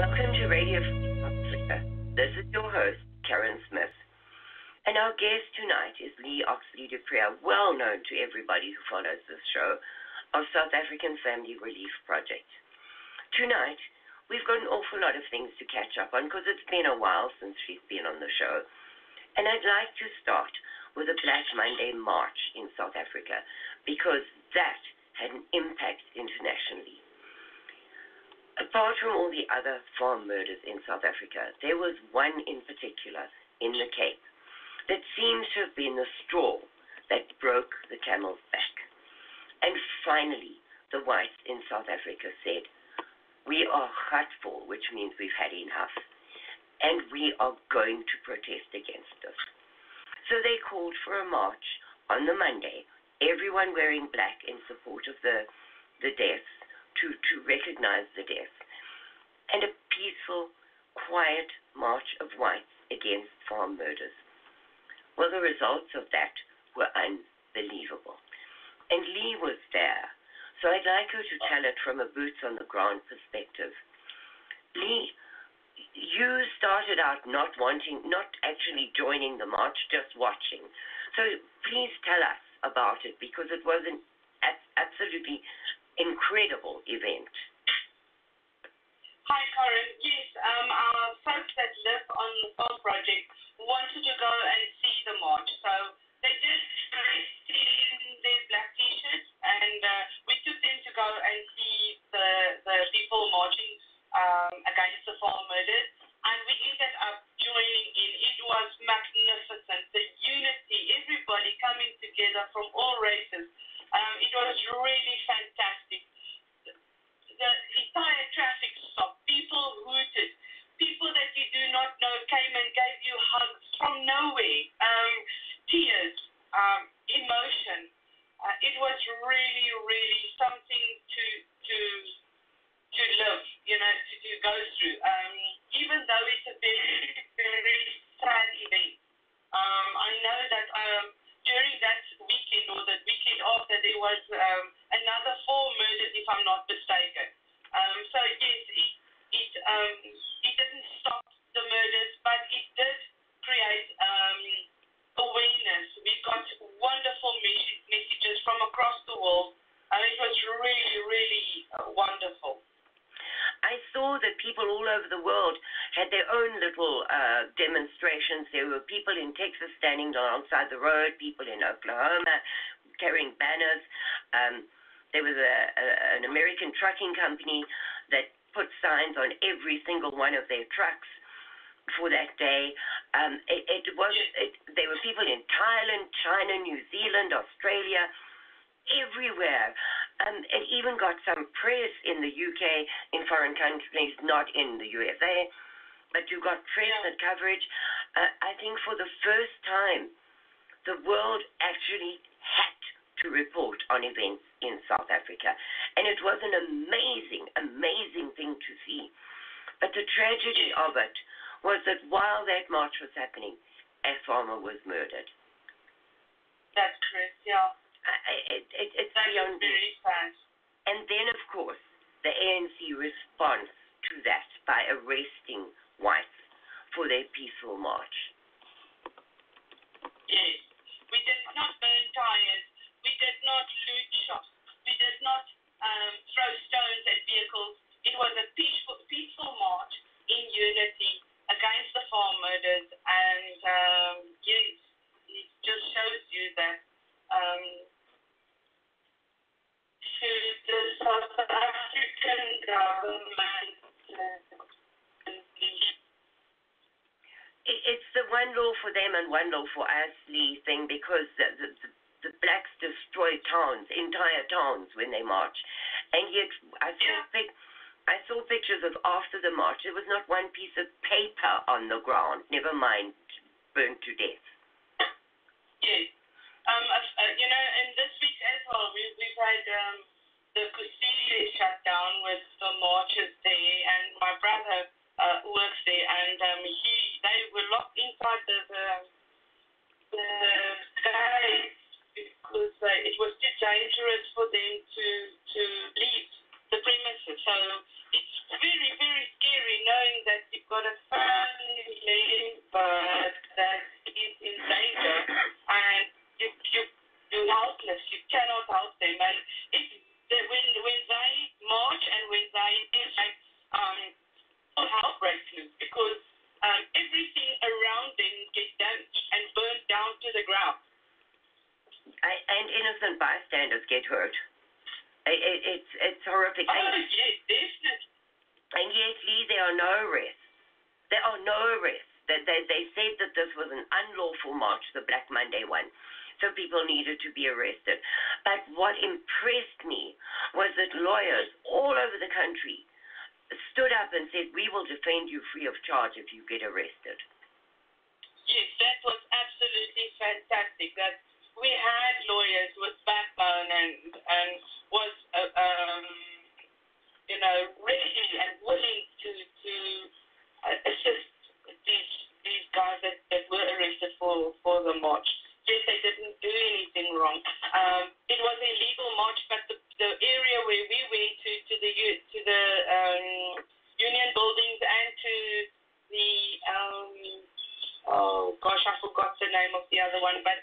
Welcome to Radio Oxley. This is your host, Karin Smith. And our guest tonight is Leigh Oxley, well known to everybody who follows this show, of South African Family Relief Project. Tonight, we've got an awful lot of things to catch up on because it's been a while since she's been on the show. And I'd like to start with a Black Monday March in South Africa because that had an impact internationally. Apart from all the other farm murders in South Africa, there was one in particular in the Cape that seems to have been the straw that broke the camel's back. And finally, the whites in South Africa said, we are hurtful, which means we've had enough, and we are going to protest against this. So they called for a march on the Monday, everyone wearing black in support of the deaths, to recognize the death, and a peaceful, quiet march of whites against farm murders. Well, the results of that were unbelievable. And Leigh was there, so I'd like her to tell it from a boots-on-the-ground perspective. Leigh, you started out not actually joining the march, just watching. So please tell us about it, because it was an absolutely incredible event. Hi, Karin. Yes, our folks that live on the farm project wanted to go and see the march. So they did dress in their black t-shirts, and we took them to go and see the people marching against the farm murders. And we ended up joining in. It was magnificent. The unity, everybody coming together from all races. It was really fantastic. The entire traffic stopped. People hooted. People that you do not know came and gave you hugs from nowhere. Tears, emotion. It was really, really something to live, to go through. Even though it's a very, very sad event. I know that during that weekend or the weekend after, there was another 4 murders, if I'm not mistaken. So yes, it didn't stop the murders, but it did create awareness. We got wonderful messages from across the world. It was really, really wonderful. I saw that people all over the world had their own little demonstrations. There were people in Texas standing alongside the road, people in Oklahoma carrying banners. There was an American trucking company that put signs on every single one of their trucks for that day. There were people in Thailand, China, New Zealand, Australia, everywhere. It even got some press in the UK, in foreign countries, not in the USA, but you got press and coverage. I think for the first time, the world actually had to report on events in South Africa. And it was an amazing, amazing thing to see. But the tragedy of it was that while that march was happening, a farmer was murdered. That's correct, yeah. It's that beyond is very sad. And then, of course, the ANC responds to that by arresting whites for their peaceful march. Yes. We did not burn tires. We did not loot shops. We did not throw stones at vehicles. It was a peaceful march in unity against the farm murders. And, yes, it just shows you that to the South African government, it's the one law for them and one law for us, Leigh, thing, because the blacks destroy towns, entire towns, when they march. And yet I saw pictures of after the march. There was not one piece of paper on the ground, never mind burnt to death. Yes. And this week as well, we've had the Kusile shut down with the marches there, and my brother works there, and they were locked inside the guys because it was too dangerous for them to leave the premises. So it's very, very scary. No because everything around them gets damaged and burned down to the ground. And innocent bystanders get hurt. It's horrific. Oh, yes, definitely. And yet, Leigh, there are no arrests. There are no arrests. They said that this was an unlawful march, the Black Monday one. So people needed to be arrested. But what impressed me was that lawyers all over the country stood up and said, we will defend you free of charge if you get arrested. Yes, that was absolutely fantastic. That we had lawyers with backbone and was, ready and willing to assist these guys that were arrested for the march. Yes, they didn't do anything wrong. It was a legal march, but the area where we went to the union buildings and to the I forgot the name of the other one, but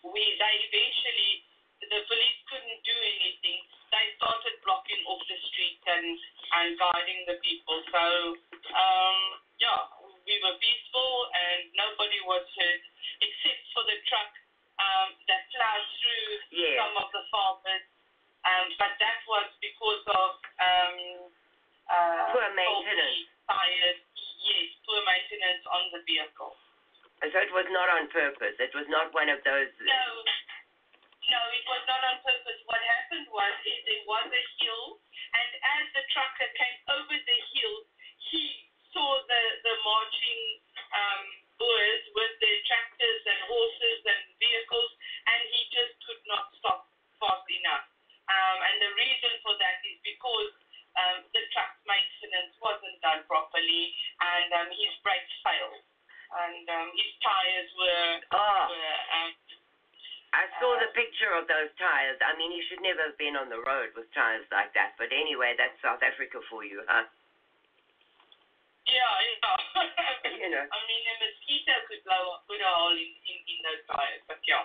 they eventually, the police couldn't do anything. They started blocking off the street and guiding the people. So we were peaceful and nobody was hurt except for the truck that plowed through some of the farmers. But that was because of poor maintenance. Tires. Yes, poor maintenance on the vehicle. So it was not on purpose. It was not one of those. No, it was not on purpose. What happened was there was a hill, and as the trucker came over the hill, he saw the marching Boers with their tractors and horses and vehicles, and he just could not stop fast enough. And the reason for that is because the truck's maintenance wasn't done properly, and his brakes failed, and his tires were. I saw the picture of those tires. I mean, he should never have been on the road with tires like that. But anyway, that's South Africa for you, huh? Yeah. I mean, a mosquito could put a hole in those tires, but yeah.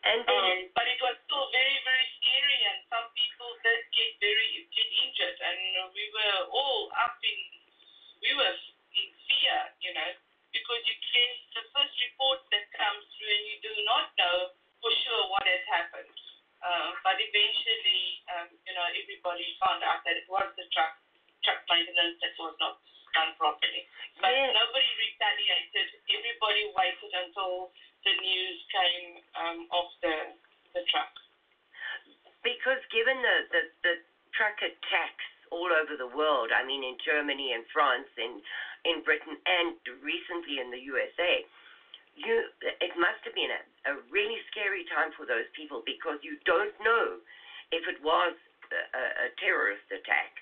And then, but it was still very, very scary, and some people did get injured, and we were all we were in fear, because you get the first report that comes through, and you do not know for sure what has happened. But eventually, everybody found out that it was the truck maintenance that was not done properly. But nobody retaliated. Everybody waited until the news came off the truck. Because given the truck attacks all over the world, I mean, in Germany and France, in Britain, and recently in the USA, it must have been a really scary time for those people, because you don't know if it was a terrorist attack,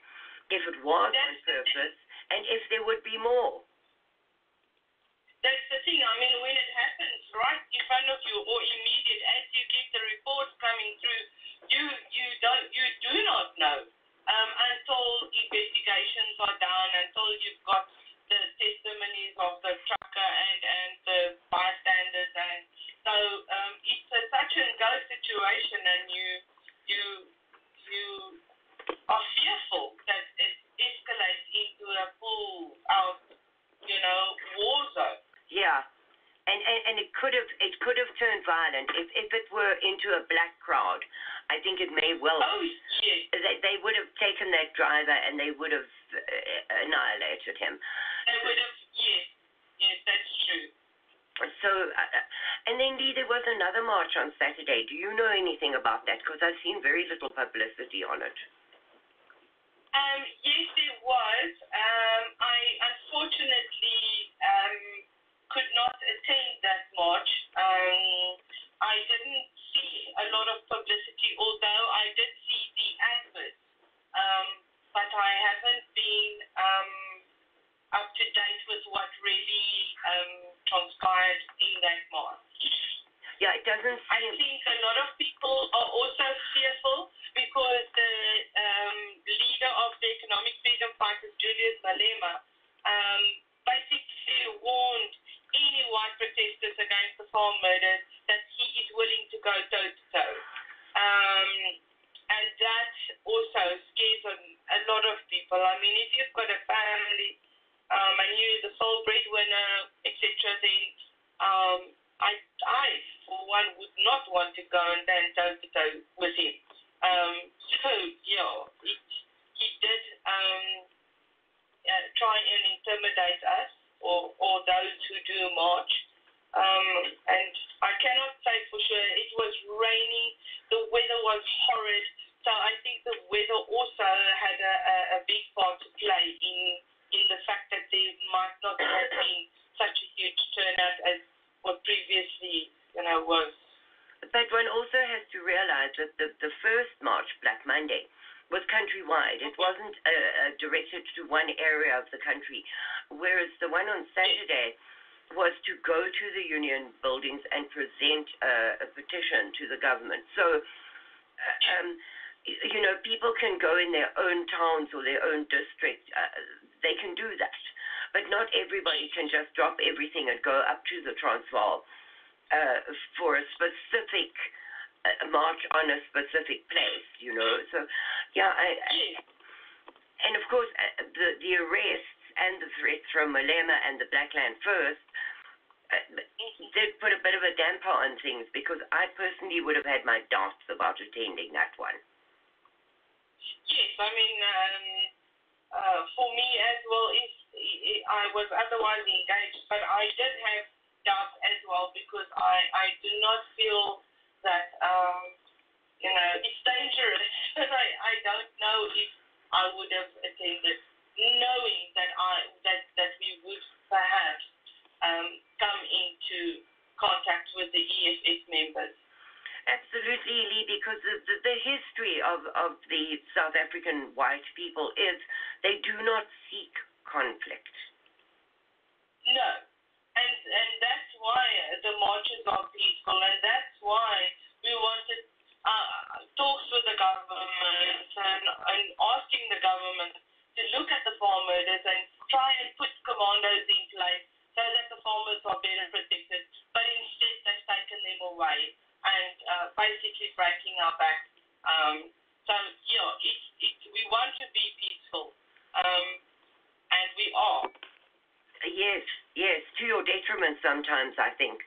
if it was on purpose, and if there would be more. That's the thing. I mean, when it happens right in front of you or immediate, as you get the reports coming through, you do not know until investigations are done, until you've got the testimonies of the trucker and the bystanders, and so it's a touch and go situation, and you are fearful that it escalates into a full out, war zone. Yeah, and it could have turned violent if it were into a black crowd. I think it may well. Oh, yes. They would have taken that driver and they would have annihilated him. They would have, yes, that's true. So, and then Leigh, there was another march on Saturday. Do you know anything about that? Because I've seen very little publicity on it. Yes, there was. I unfortunately could not attend that march. I didn't see a lot of publicity, although I did see the adverts. But I haven't been up to date with what really transpired in that march. Yeah, it doesn't seem... I think a lot of people are also fearful because the leader of the Economic Freedom Fighters, Julius Malema, basically warned any white protesters against the farm murders that he is willing to go toe-to-toe. And that also scares a lot of people. I mean, if you've got a family I knew the sole breadwinner, etc., then I, for one, would not want to go and stand toe-to-toe with him. So, yeah, he did try and intimidate us or those who do march. And I cannot say for sure. It was raining. The weather was horrid. So I think the weather also had a big part to play in the fact that there might not have been such a huge turnout as what previously, was. But one also has to realize that the first March, Black Monday, was countrywide. It wasn't directed to one area of the country, whereas the one on Saturday was to go to the union buildings and present a petition to the government. So, people can go in their own towns or their own district. They can do that. But not everybody can just drop everything and go up to the Transvaal for a specific march on a specific place, So, yeah, and of course, the arrests and the threats from Malema and the Blackland First did put a bit of a damper on things, because I personally would have had my doubts about attending that one. Yes, I mean, for me as well, if I was otherwise engaged, but I did have doubts as well, because I do not feel that, it's dangerous. But I don't know if I would have attended, knowing that we would perhaps come into contact with the EFF members. Absolutely, Leigh, because the history of the South African white people is they do not seek conflict. No, and that's why the marches are peaceful, and that's why we wanted talks with the government and asking the government to look at the farm murders and try and put commandos in place so that the farmers are better protected. But instead, they've taken them away and basically breaking our back. So, we want to be peaceful, and we are. Yes, to your detriment sometimes, I think.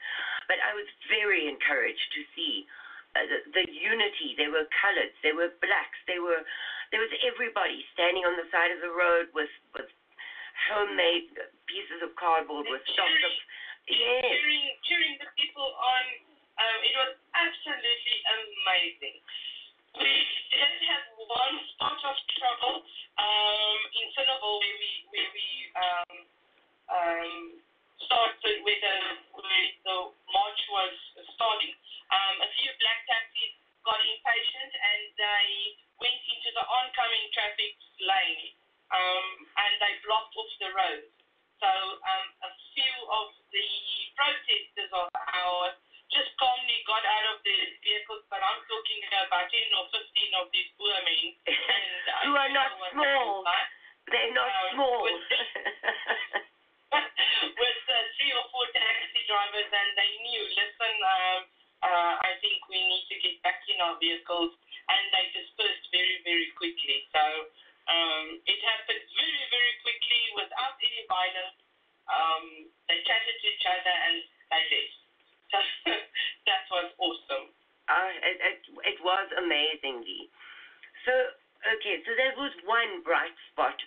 But I was very encouraged to see the unity. There were coloreds, there were blacks, there was everybody standing on the side of the road with homemade pieces of cardboard with stalks of... Yes. Cheering the people on. It was absolutely amazing. We did have one spot of trouble in Sinnerville where we started where the march was starting. A few black taxis got impatient and they went into the oncoming traffic lane and they blocked off the road. So a few of the protesters of ours just calmly got out of the vehicles, but I'm talking about 10 or 15 of these poor men. Who are not small. They're not small. With 3 or 4 taxi drivers, and they knew, listen, I think we need to get back in our vehicles, and they dispersed very, very quickly. So it happened very, very quickly without any violence. They chatted to each other and they left. So that was awesome. It was amazing, Leigh. So there was one bright spot,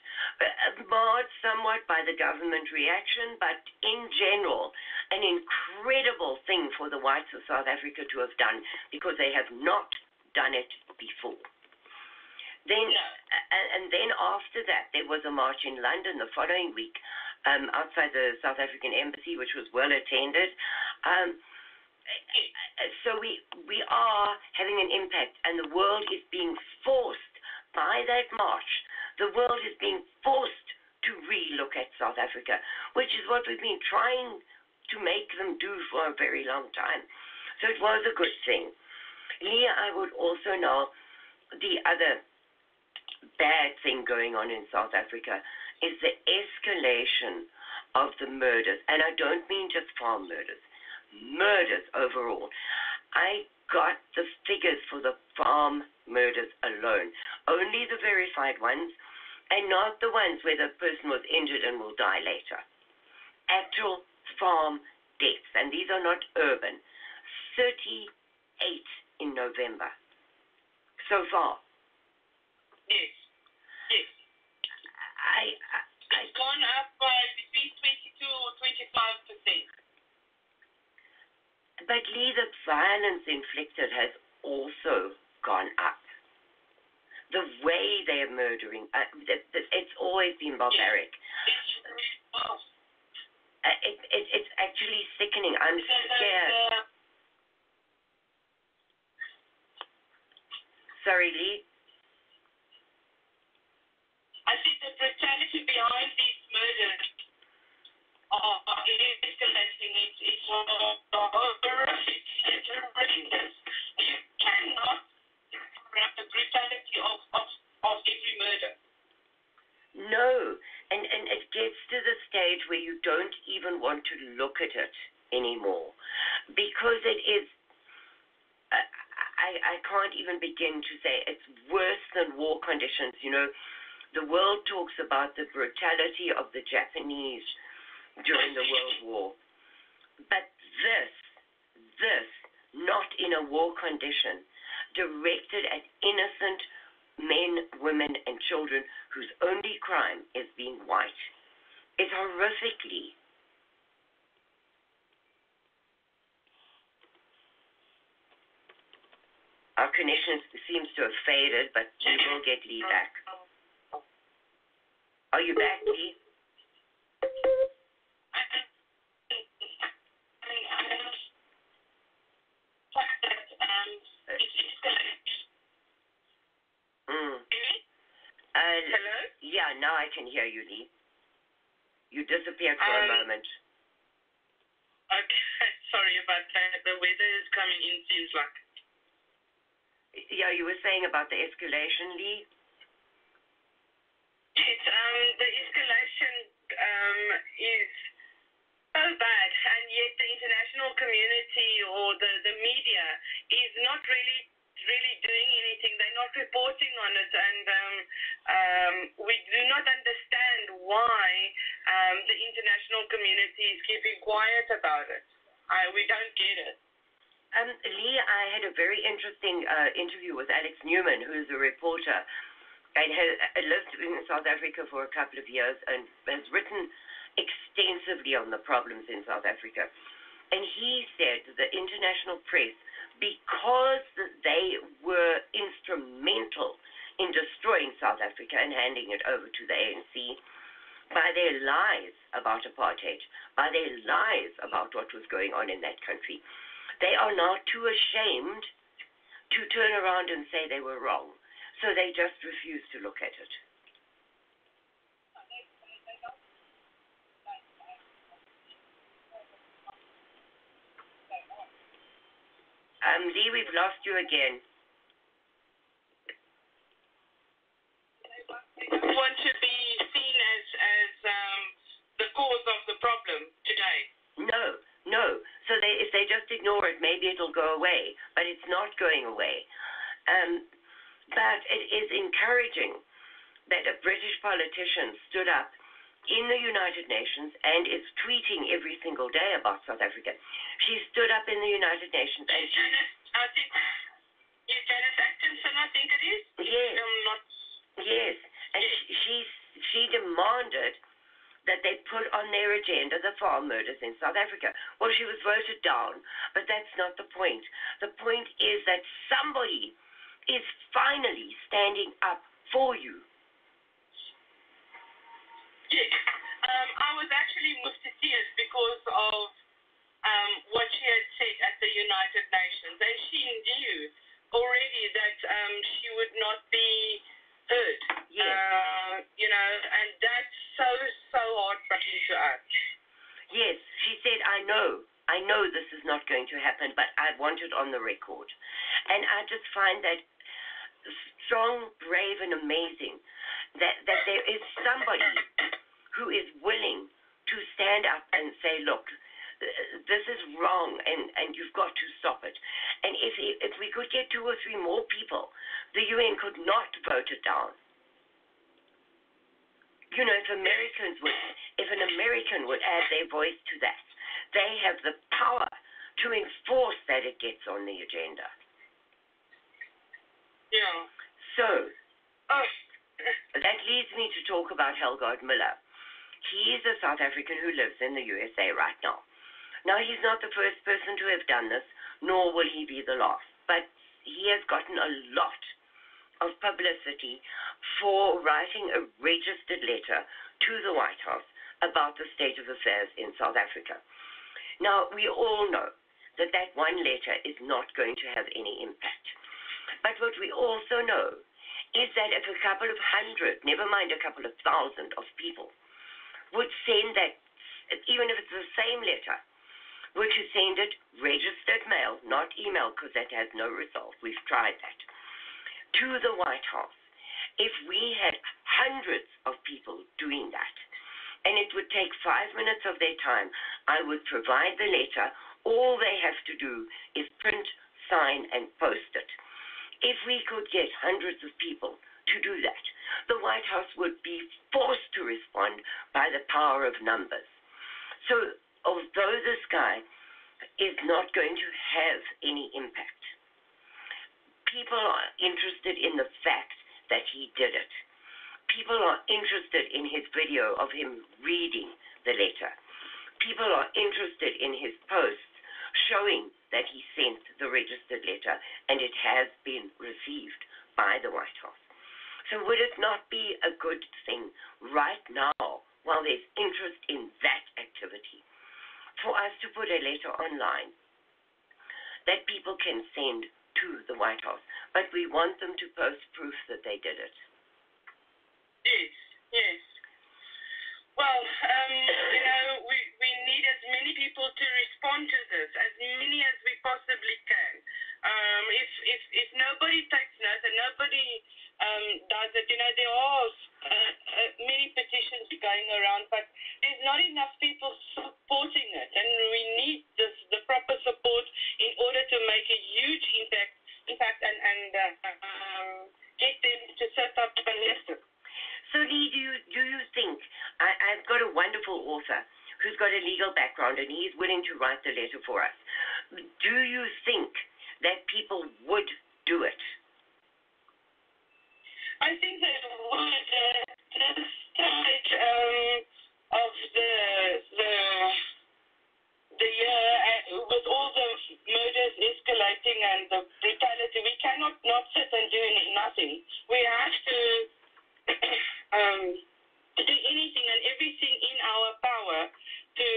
marred somewhat by the government reaction, but in general, an incredible thing for the whites of South Africa to have done, because they have not done it before. Then after that, there was a march in London the following week, outside the South African Embassy, which was well attended. So we are having an impact, and the world is being forced by that march. The world is being forced to re-look at South Africa, which is what we've been trying to make them do for a very long time. So it was a good thing. Leigh, I would also know the other bad thing going on in South Africa is the escalation of the murders, and I don't mean just farm murders overall. I got the figures for the farm murders alone, only the verified ones, and not the ones where the person was injured and will die later. Actual farm deaths, and these are not urban. 38 in November so far. Yes. Yes. It's gone up by between 22 or 25%. But Leigh, the violence inflicted has also gone up. The way they are murdering, it's always been barbaric. It's actually sickening. I'm scared. Sorry, Leigh? I think the brutality behind these murders are escalating. It's horrific. It's horrendous. You cannot wrap the brutality of every murder. No, and it gets to the stage where you don't even want to look at it anymore, because it is, I can't even begin to say it's worse than war conditions. You know, the world talks about the brutality of the Japanese during the World War, but this, not in a war condition, directed at innocent men, women, and children whose only crime is being white, is horrifically. Our connection seems to have faded, but we will get Leigh back. Are you back, Leigh? Hello? Yeah, now I can hear you, Leigh. You disappeared for a moment. Okay, sorry about that. The weather is coming in, seems like. Yeah, you were saying about the escalation, Leigh? Yes, the escalation is so bad, and yet the international community or the media is not really doing anything. They're not reporting on it, and we do not understand why the international community is keeping quiet about it. We don't get it. Leigh, I had a very interesting interview with Alex Newman, who is a reporter and has lived in South Africa for a couple of years and has written extensively on the problems in South Africa. And he said the international press, because they were instrumental in destroying South Africa and handing it over to the ANC, by their lies about apartheid, by their lies about what was going on in that country, they are now too ashamed to turn around and say they were wrong. So they just refuse to look at it. Leigh, we've lost you again. We want to be seen as the cause of the problem today. No. So if they just ignore it, maybe it'll go away. But it's not going away. But it is encouraging that a British politician stood up in the United Nations and is tweeting every single day about South Africa. She stood up in the United Nations and she... I think Janice Atkinson, I think it is. Yes. Yes. And she demanded that they put on their agenda the farm murders in South Africa. Well, she was voted down, but that's not the point. The point is that somebody is finally standing up for you. Yes. I was actually moved to tears because of what she had said at the United Nations. And she knew already that she would not be heard. Yes. And that's so heartbreaking to us. Yes, she said, I know this is not going to happen, but I want it on the record. And I just find that strong, brave, and amazing that there is somebody who is willing to stand up and say, look, this is wrong, and you've got to stop it. And if we could get 2 or 3 more people, the UN could not vote it down. if an American would add their voice to that, they have the power to enforce that it gets on the agenda. Yeah. So, that leads me to talk about Helgaard Miller. He is a South African who lives in the USA right now. Now, he's not the first person to have done this, nor will he be the last, but he has gotten a lot of publicity for writing a registered letter to the White House about the state of affairs in South Africa. Now, we all know that that one letter is not going to have any impact. But what we also know is that if a couple of hundred, never mind a couple of thousand of people, would send that, even if it's the same letter, were to send it registered mail, not email, because that has no result. We've tried that. To the White House. If we had hundreds of people doing that, and it would take 5 minutes of their time, I would provide the letter. All they have to do is print, sign, and post it. If we could get hundreds of people to do that, the White House would be forced to respond by the power of numbers. So, although this guy is not going to have any impact, people are interested in the fact that he did it. People are interested in his video of him reading the letter. People are interested in his posts showing that he sent the registered letter and it has been received by the White House. So would it not be a good thing right now, while there's interest in that activity, for us to put a letter online that people can send to the White House, but we want them to post proof that they did it? Yes, yes. Well, we need as many people to respond to this, as many as we possibly can. If nobody takes note and nobody does it, there are many petitions going around, but there's not enough people supporting it, and we need the proper support in order to make a huge impact and get them to set up a listen. So, Leigh, do you think, I've got a wonderful author who's got a legal background and he's willing to write the letter for us. Do you think that people would do it? I think they would. The stage of the year, with all the murders escalating and the brutality, we cannot not sit and do nothing. We have to do anything and everything in our power to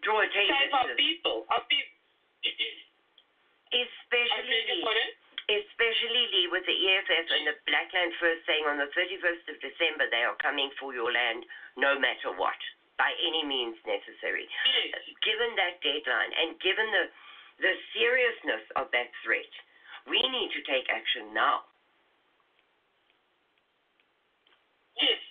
draw attention save our people. Especially, Leigh, with the EFF and the Black Land First saying on the 31st of December they are coming for your land no matter what, by any means necessary. Yes. Given that deadline and given the seriousness of that threat, we need to take action now. Yes,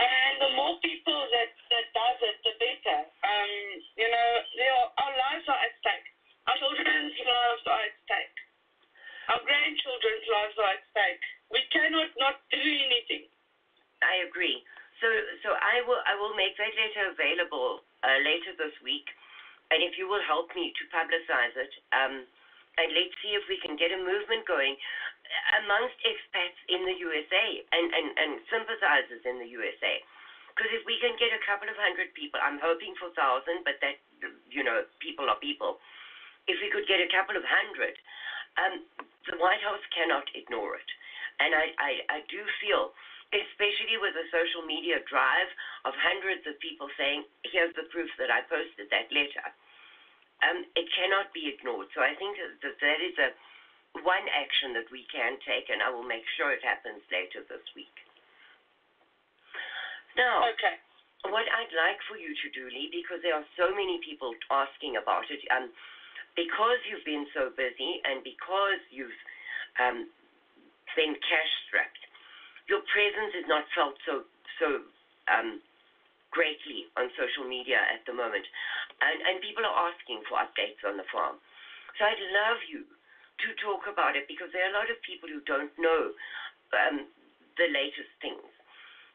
and the more people that does it, the better. Our lives are at stake. Our children's lives are at stake. Our grandchildren's lives are at stake. We cannot not do anything. I agree. So I will make that letter available later this week, and if you will help me to publicize it, and let's see if we can get a movement going amongst expats in the USA and sympathizers in the USA. Because if we can get a couple of hundred people, I'm hoping for 1,000, but that, people are people. If we could get a couple of hundred, the White House cannot ignore it. And I do feel, especially with the social media drive of hundreds of people saying, here's the proof that I posted that letter, it cannot be ignored. So I think that is one action that we can take, and I will make sure it happens later this week. Now, okay. What I'd like for you to do, Leigh, because there are so many people asking about it, because you've been so busy and because you've been cash-strapped, your presence is not felt so greatly on social media at the moment, and people are asking for updates on the farm. So I'd love you to talk about it, because there are a lot of people who don't know the latest things.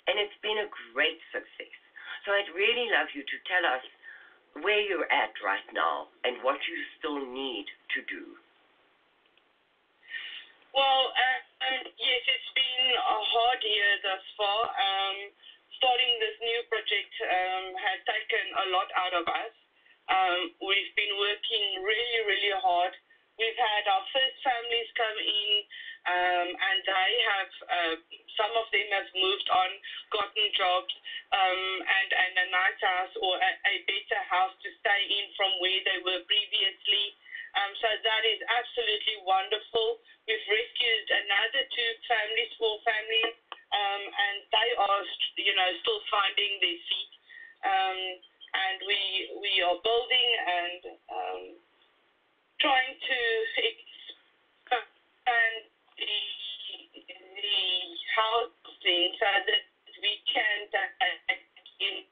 and it's been a great success. So I'd really love you to tell us where you're at right now and what you still need to do. Well, yes, it's been a hard year thus far. Starting this new project has taken a lot out of us. We've been working really, really hard. We've had our first families come in, and they have, some of them have moved on, gotten jobs, and a nice house or a better house to stay in from where they were previously. So that is absolutely wonderful. We've rescued another 4 families, and they are, still finding their feet. And we are building and trying to expand the housing so that we can take in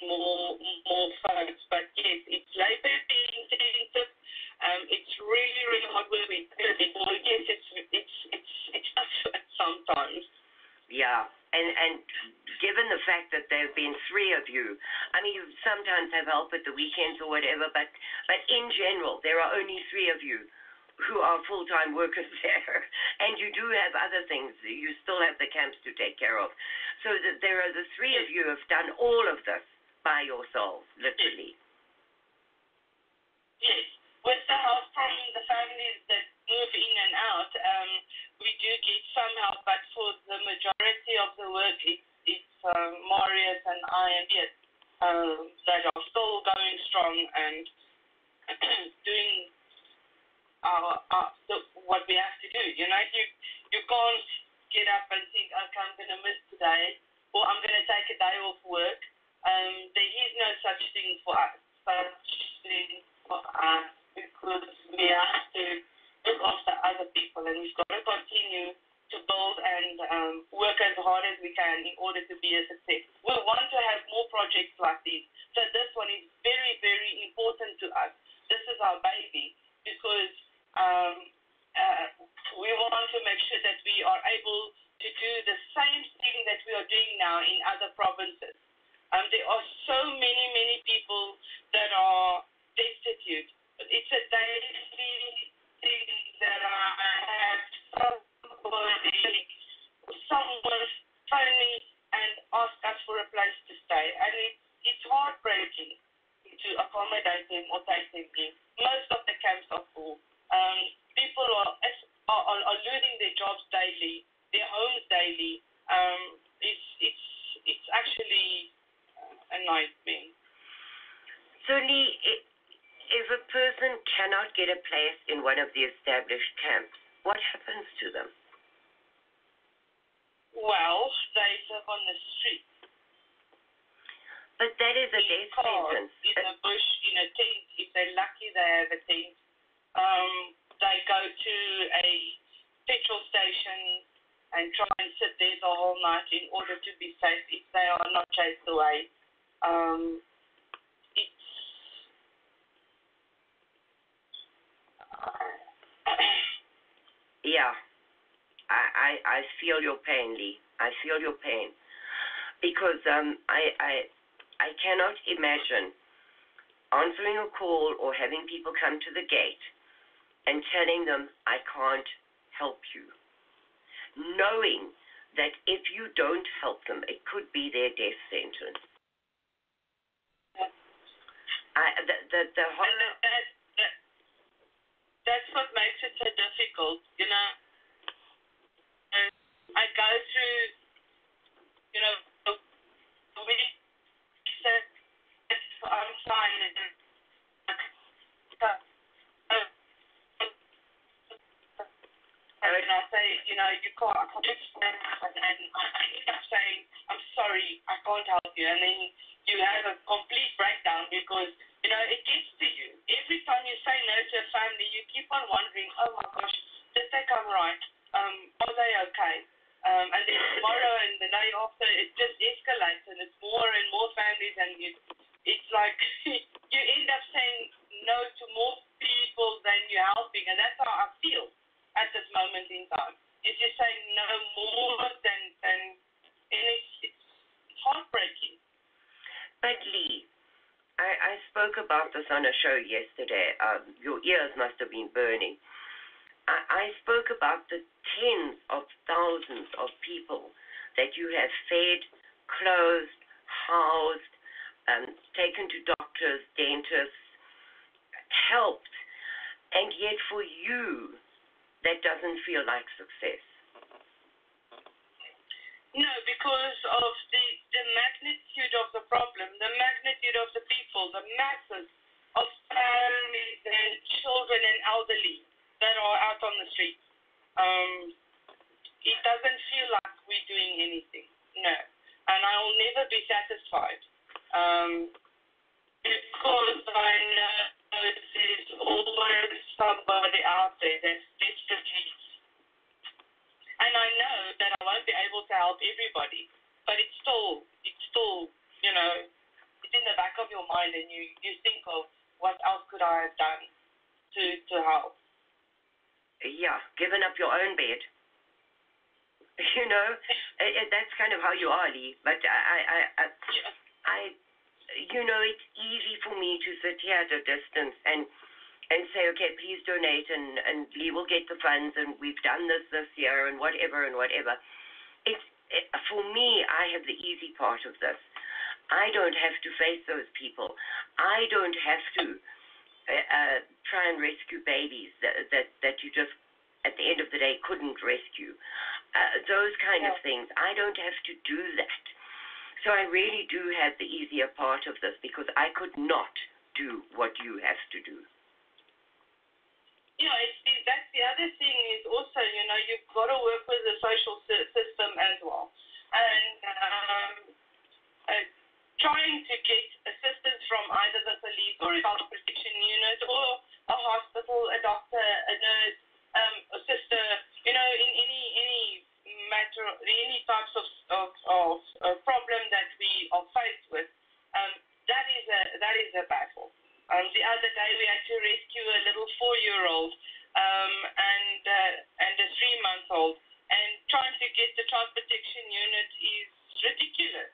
more folks. But yes, it's labor intensive. It's really, really hard work. Yes, it's tough sometimes. Yeah, and given the fact that there have been 3 of you, I mean, you sometimes have help at the weekends or whatever, but in general, there are only 3 of you who are full-time workers there, and you do have other things. You still have the camps to take care of. So that there are the 3 of you have done all of this by yourselves, literally. Yes. With the help from the families that move in and out, we do get some help, but for the majority of the work, it's Marius and I and Piet that are still going strong and doing what we have to do. You can't get up and think, okay, I'm going to miss today, or I'm going to take a day off work. There is no such thing for us. Because we have to look after other people, and we've got to continue to build and work as hard as we can in order to be a success. We want to have more projects like these. So this one is very, very important to us. This is our baby because we want to make sure that we are able to do the same thing that we are doing now in other provinces. There are so many, many people that are destitute. It's a daily thing that I have someone phone me and ask us for a place to stay, and it's heartbreaking to accommodate them or take them in. Most of the camps are full. People are losing their jobs daily, their homes daily. It's actually a nightmare. So Leigh, if a person cannot get a place in one of the established camps, what happens to them? Well, they live on the street. But that is a death sentence. In the bush, in a tent. If they're lucky, they have a tent. They go to a petrol station and try and sit there the whole night in order to be safe if they are not chased away. Yeah, I feel your pain, Leigh. I feel your pain because I cannot imagine answering a call or having people come to the gate and telling them I can't help you, knowing that if you don't help them, it could be their death sentence. The horror. That's what makes it so difficult, I go through, I'm fine. And I say, you can't, I can't explain, and I end up saying, I'm sorry, I can't help you. And then you have a complete breakdown because, it gets to you. Every time you say no to a family, you keep on wondering, oh my gosh, did they come right? Are they okay? And then tomorrow and the day after, it just escalates and it's more and more families, and it's like you end up saying no to more people than you're helping, and that's how I feel at this moment in time. If you're saying no more than and it's But Leigh, I spoke about this on a show yesterday. Your ears must have been burning. I spoke about the tens of thousands of people that you have fed, clothed, housed, taken to doctors, dentists, helped, and yet for you, that doesn't feel like success. No, because of the magnitude of the problem, the magnitude of the people, the masses of families and children and elderly that are out on the streets. It doesn't feel like we're doing anything. No. And I'll never be satisfied. Because I know there's always somebody out there that's desperately. And I know that I won't be able to help everybody, but it's still, you know, it's in the back of your mind, and you think of what else could I have done to help. Yeah, given up your own bed. You know, that's kind of how you are, Leigh. But you know, it's easy for me to sit here at a distance and say, okay, please donate, and Leigh will get the funds, and we've done this year, and whatever. For me, I have the easy part of this. I don't have to face those people. I don't have to try and rescue babies that you just, at the end of the day, couldn't rescue. Those kind of things. I don't have to do that. So I really do have the easier part of this, because I could not do what you have to do. Yeah, that's the other thing is also, you know, you've got to work with the social system as well. And trying to get assistance from either the police or a child protection unit or a hospital, a doctor, a nurse, a sister, you know, in any matter, any types of problem that we are faced with, that is a battle. The other day we had to rescue a little 4-year-old and a 3-month-old, and trying to get the child protection unit is ridiculous.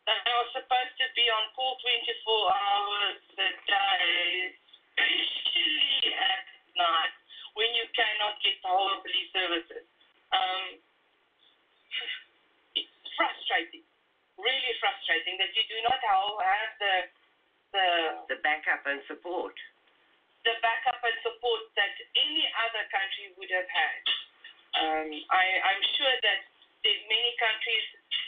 They are supposed to be on call 24 hours a day, especially at night when you cannot get the whole of police services. It's frustrating, really frustrating that you do not have the backup and support. The backup and support that any other country would have had. I'm sure that many countries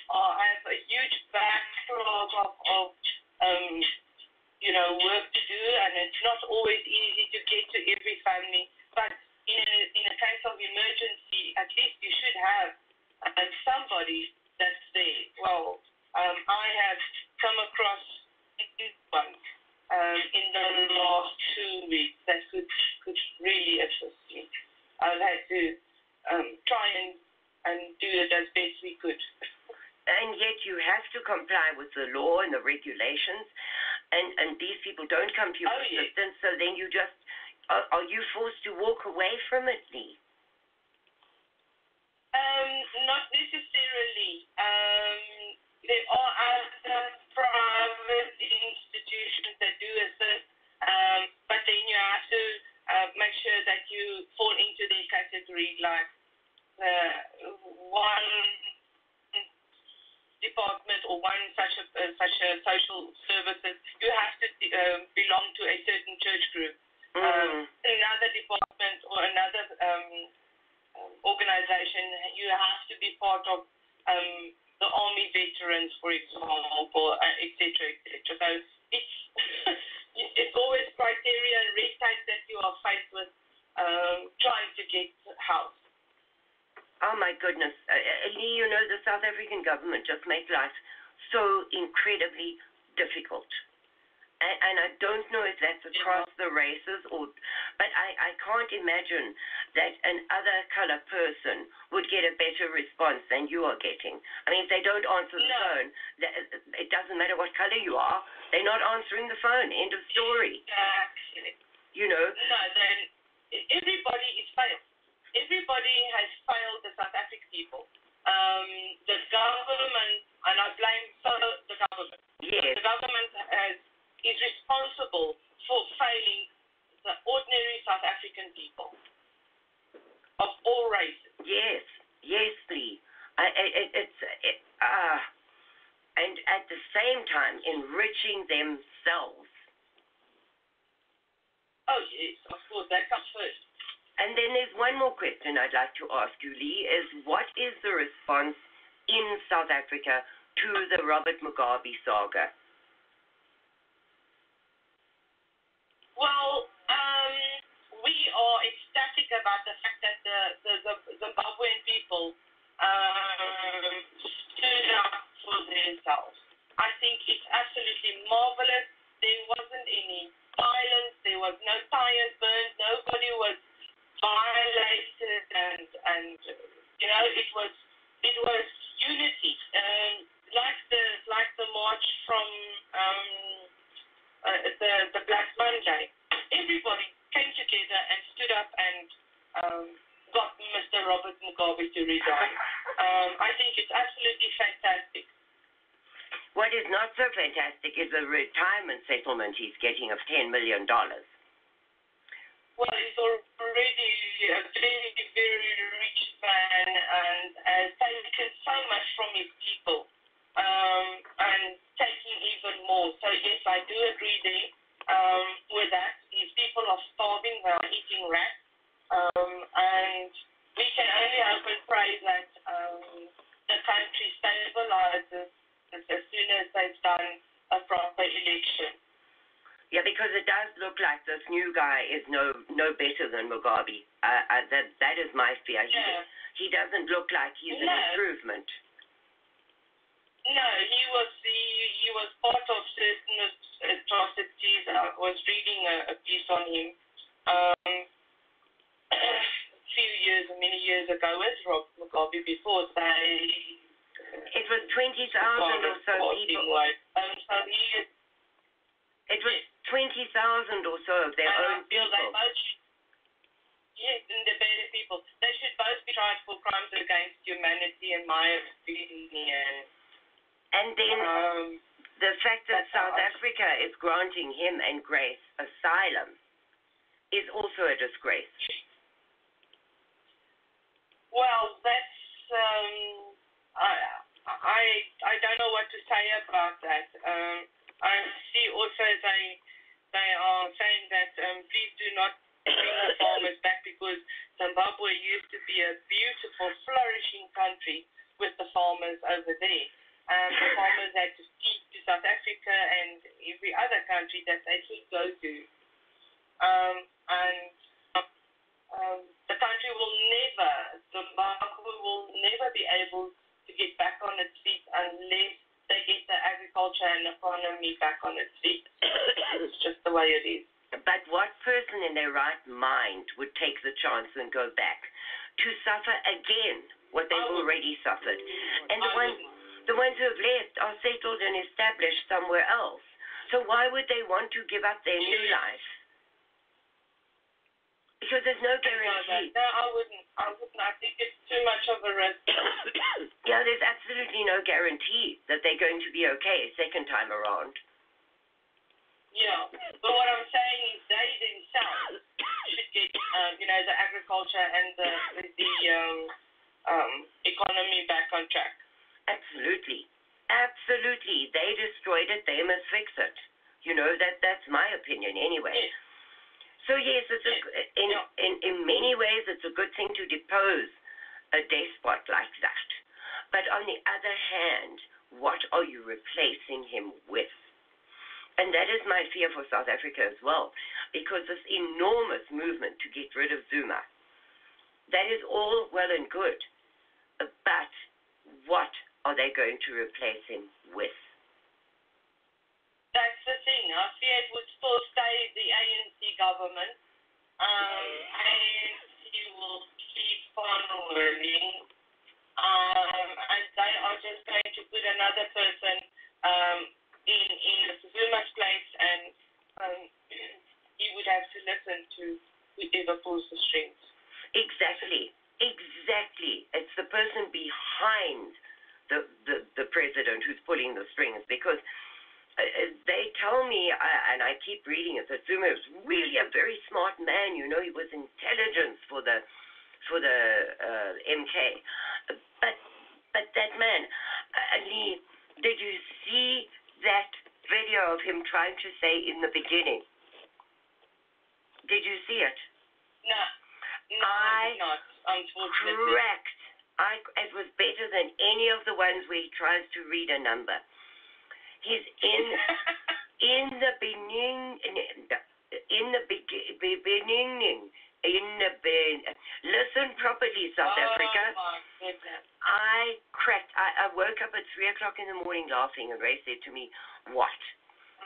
have a huge backlog of you know, work to do, and it's not always easy to get to every family. But in a case of emergency, at least you should have somebody that's there. Well, I have come across one in the last 2 weeks that could really assist me. I've had to try and do it as best we could. And yet you have to comply with the law and the regulations, and these people don't come to you for assistance, so then you just, are you forced to walk away from it, Leigh? Not necessarily. There are other private institutions that do assist, but then you have to make sure that you fall into their category, like one department or one such a social services. You have to belong to a certain church group. Another department or another organization, you have to be part of the army veterans, for example, etc., etc. So it's always criteria and red tape that you are faced with trying to get housed. Oh my goodness. Leigh, you know, the South African government just make life so incredibly difficult. And I don't know if that's across the races, but I can't imagine that another color person would get a better response than you are getting. I mean, if they don't answer the phone, it doesn't matter what color you are, they're not answering the phone. End of story. Exactly. You know? No, then everybody is failed. Everybody has failed the South African people. The government, and I blame the government. Yes. The government and at the same time enriching themselves. Oh, yes, of course, that comes first. And then there's one more question I'd like to ask you, Leigh, is what is the response in South Africa to the Robert Mugabe saga? Well, we are ecstatic about the fact that the Zimbabwean people stood up for themselves. I think it's absolutely marvelous. There wasn't any violence. There was no tires burned. Nobody was violated, and it was unity. Like the march from the Black Monday. Everybody came together and stood up and got Mr. Robert Mugabe to resign. I think it's absolutely fantastic. What is not so fantastic is the retirement settlement he's getting of $10 million. Well, he's already a very, very rich man and has taken so much from his people and taking even more. So, yes, I do agree there with that. His people are starving. They are eating rats. And we can only hope and pray that the country stabilizes as soon as they've done a proper election. Yeah, because it does look like this new guy is no better than Mugabe. That is my fear. Yeah. He doesn't look like he's an improvement. No, he was part of certain atrocities. I was reading a piece on him many years ago with Rob Mugabe before it was 20,000 or so people. It was 20,000 or so of their own people. Yes, and the better people. They should both be tried for crimes against humanity, in my opinion. And then the fact that South Africa is granting him and Grace asylum is also a disgrace. Well, that's I don't know what to say about that. I see also they are saying that please do not bring the farmers back because Zimbabwe used to be a beautiful, flourishing country with the farmers over there. The farmers had to flee to South Africa and every other country that they could go to. The country Zimbabwe will never be able to get back on its feet unless they get the agriculture and economy back on its feet. It's just the way it is. But what person in their right mind would take the chance and go back to suffer again what they've already suffered? And the ones who have left are settled and established somewhere else. So why would they want to give up their new life? Because there's no guarantee. No, I wouldn't. I think it's too much of a risk. Yeah, there's absolutely no guarantee that they're going to be okay second time around. Yeah, but what I'm saying is they themselves should get, the agriculture and the economy back on track. Absolutely. Absolutely. They destroyed it. They must fix it. That's my opinion anyway. Yes. So yes, in many ways it's a good thing to depose a despot like that. But on the other hand, what are you replacing him with? And that is my fear for South Africa as well, because this enormous movement to get rid of Zuma, that is all well and good. But what are they going to replace him with? That's the thing. I fear it would still stay the ANC government. ANC will keep on winning. And they are just going to put another person in Zuma's place, and he would have to listen to whoever pulls the strings. Exactly. It's the person behind the president who's pulling the strings, because they tell me, and I keep reading it, that Zuma is really a very smart man. He was intelligence for the MK. But that man, Leigh, did you video of him trying to say in the beginning. Did you see it? No, I did not, unfortunately. Correct. It was better than any of the ones where he tries to read a number. He's in the beginning. Listen properly, South Africa. My goodness. I cracked. I woke up at 3 o'clock in the morning laughing, and Ray said to me, "What?"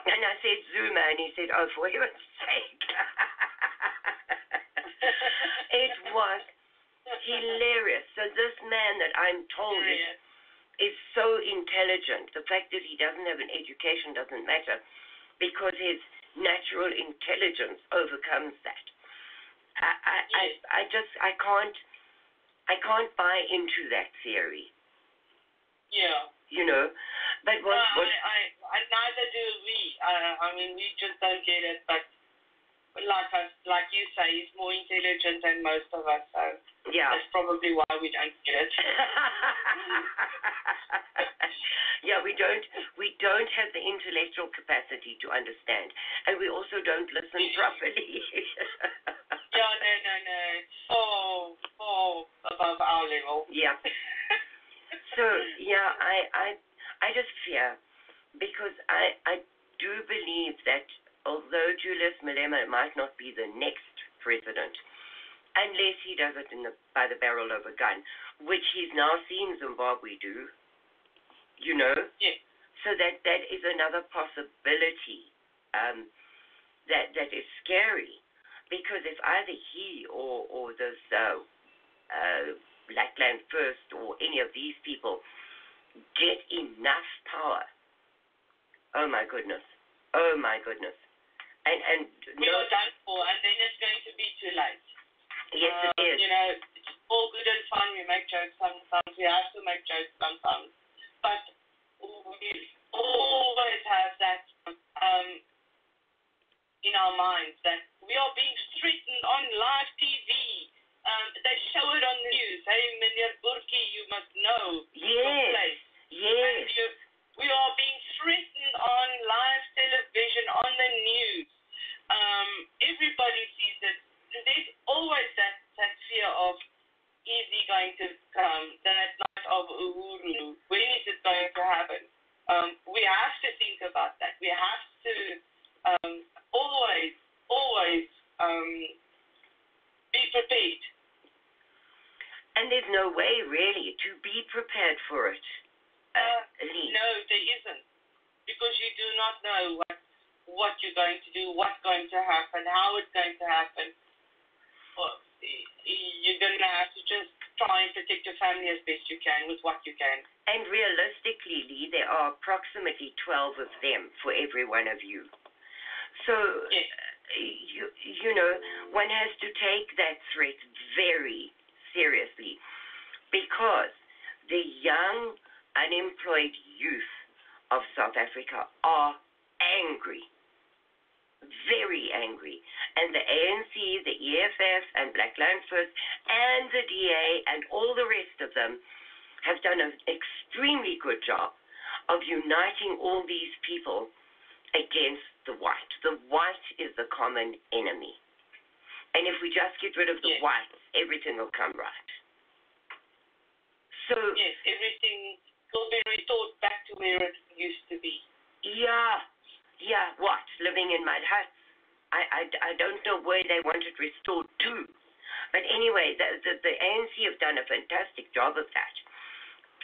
And I said, "Zuma," and he said, "Oh, for heaven's sake." It was hilarious. So this man that I'm told is so intelligent. The fact that he doesn't have an education doesn't matter, because his natural intelligence overcomes that. I can't buy into that theory. Yeah. You know, but what? Neither do we. I mean, we just don't get it. But like you say, he's more intelligent than most of us. So yeah, that's probably why we don't get it. Yeah, we don't have the intellectual capacity to understand, and we also don't listen properly. Yeah, no. Oh, above our level. Yeah. So yeah, I just fear, because I do believe that although Julius Malema might not be the next president, unless he does it by the barrel of a gun, which he's now seen Zimbabwe do, you know. Yeah. So that is another possibility that is scary, because if either he or this Blackland First or any of these people get enough power, oh my goodness, and we are done for, and then it's going to be too late. Yes, it is. You know, it's all good and fun. We make jokes sometimes. We have to make jokes sometimes, but we always have that in our minds that we are being threatened on live TV. They show it on the news. Hey, Meneer Burki, you must know your place. Yes. We are being threatened on live television, on the news. Everybody sees it. There's always that fear of, is he going to come? That night of Uhuru. When is it going to happen? We have to think about that. We have to always be prepared. And there's no way, really, to be prepared for it. Leigh. No, there isn't. Because you do not know what you're going to do, what's going to happen, how it's going to happen. You're going to have to just try and protect your family as best you can with what you can. And realistically, Leigh, there are approximately 12 of them for every one of you. So, yes. You know, one has to take that threat very seriously, because the young, unemployed youth of South Africa are angry, very angry. And the ANC, the EFF, and Blackland First, and the DA, and all the rest of them have done an extremely good job of uniting all these people against the white. The white is the common enemy. And if we just get rid of the whites, everything will come right. So yes, everything will be restored back to where it used to be. Yeah. What? Living in mud huts? I don't know where they want it restored to. But anyway, the ANC have done a fantastic job of that,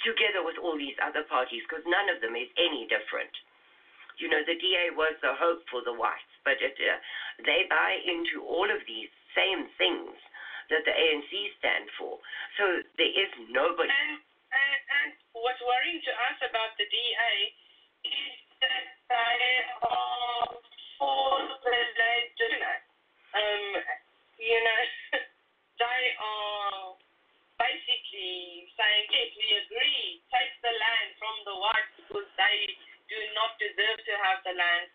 together with all these other parties, because none of them is any different. You know, the DA was the hope for the whites, but they buy into all of these same things that the ANC stand for. So there is nobody. And what's worrying to us about the DA is that they are for the land donor. You know, they are basically saying, yes, we agree, take the land from the whites because they do not deserve to have the land.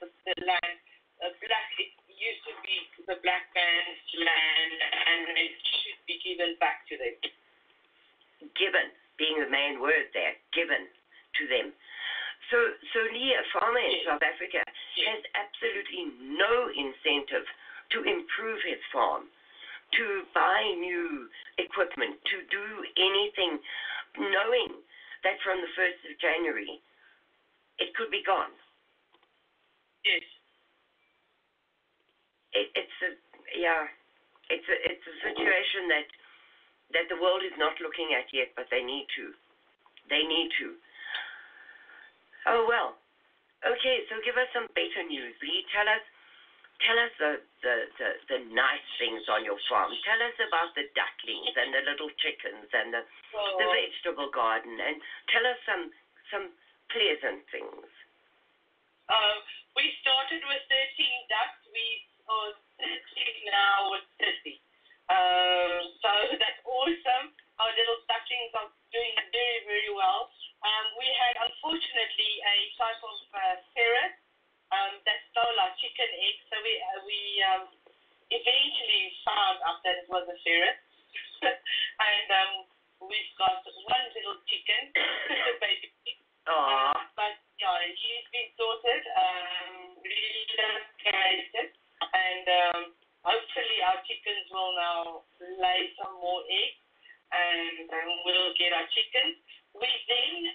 It used to be the black man's land, and it should be given back to them. Given, being the main word there, given to them. So So Leigh, a farmer in Yes. South Africa has absolutely no incentive to improve his farm, to buy new equipment, to do anything, knowing that from the 1st of January, it could be gone. Yes. It's a situation that the world is not looking at yet, but they need to. Oh well. Okay, so give us some better news, Leigh. Tell us the nice things on your farm. Tell us about the ducklings and the little chickens and the vegetable garden, and tell us some pleasant things. We started with 13 ducks. We are sitting now with 30. So that's awesome. Our little ducklings are doing very, very well. We had, unfortunately, a type of ferret that stole our chicken eggs. So we eventually found out that it was a ferret. And we've got one little chicken, a baby pig. But yeah, he's been sorted, relocated, and hopefully our chickens will now lay some more eggs, and we'll get our chickens. We then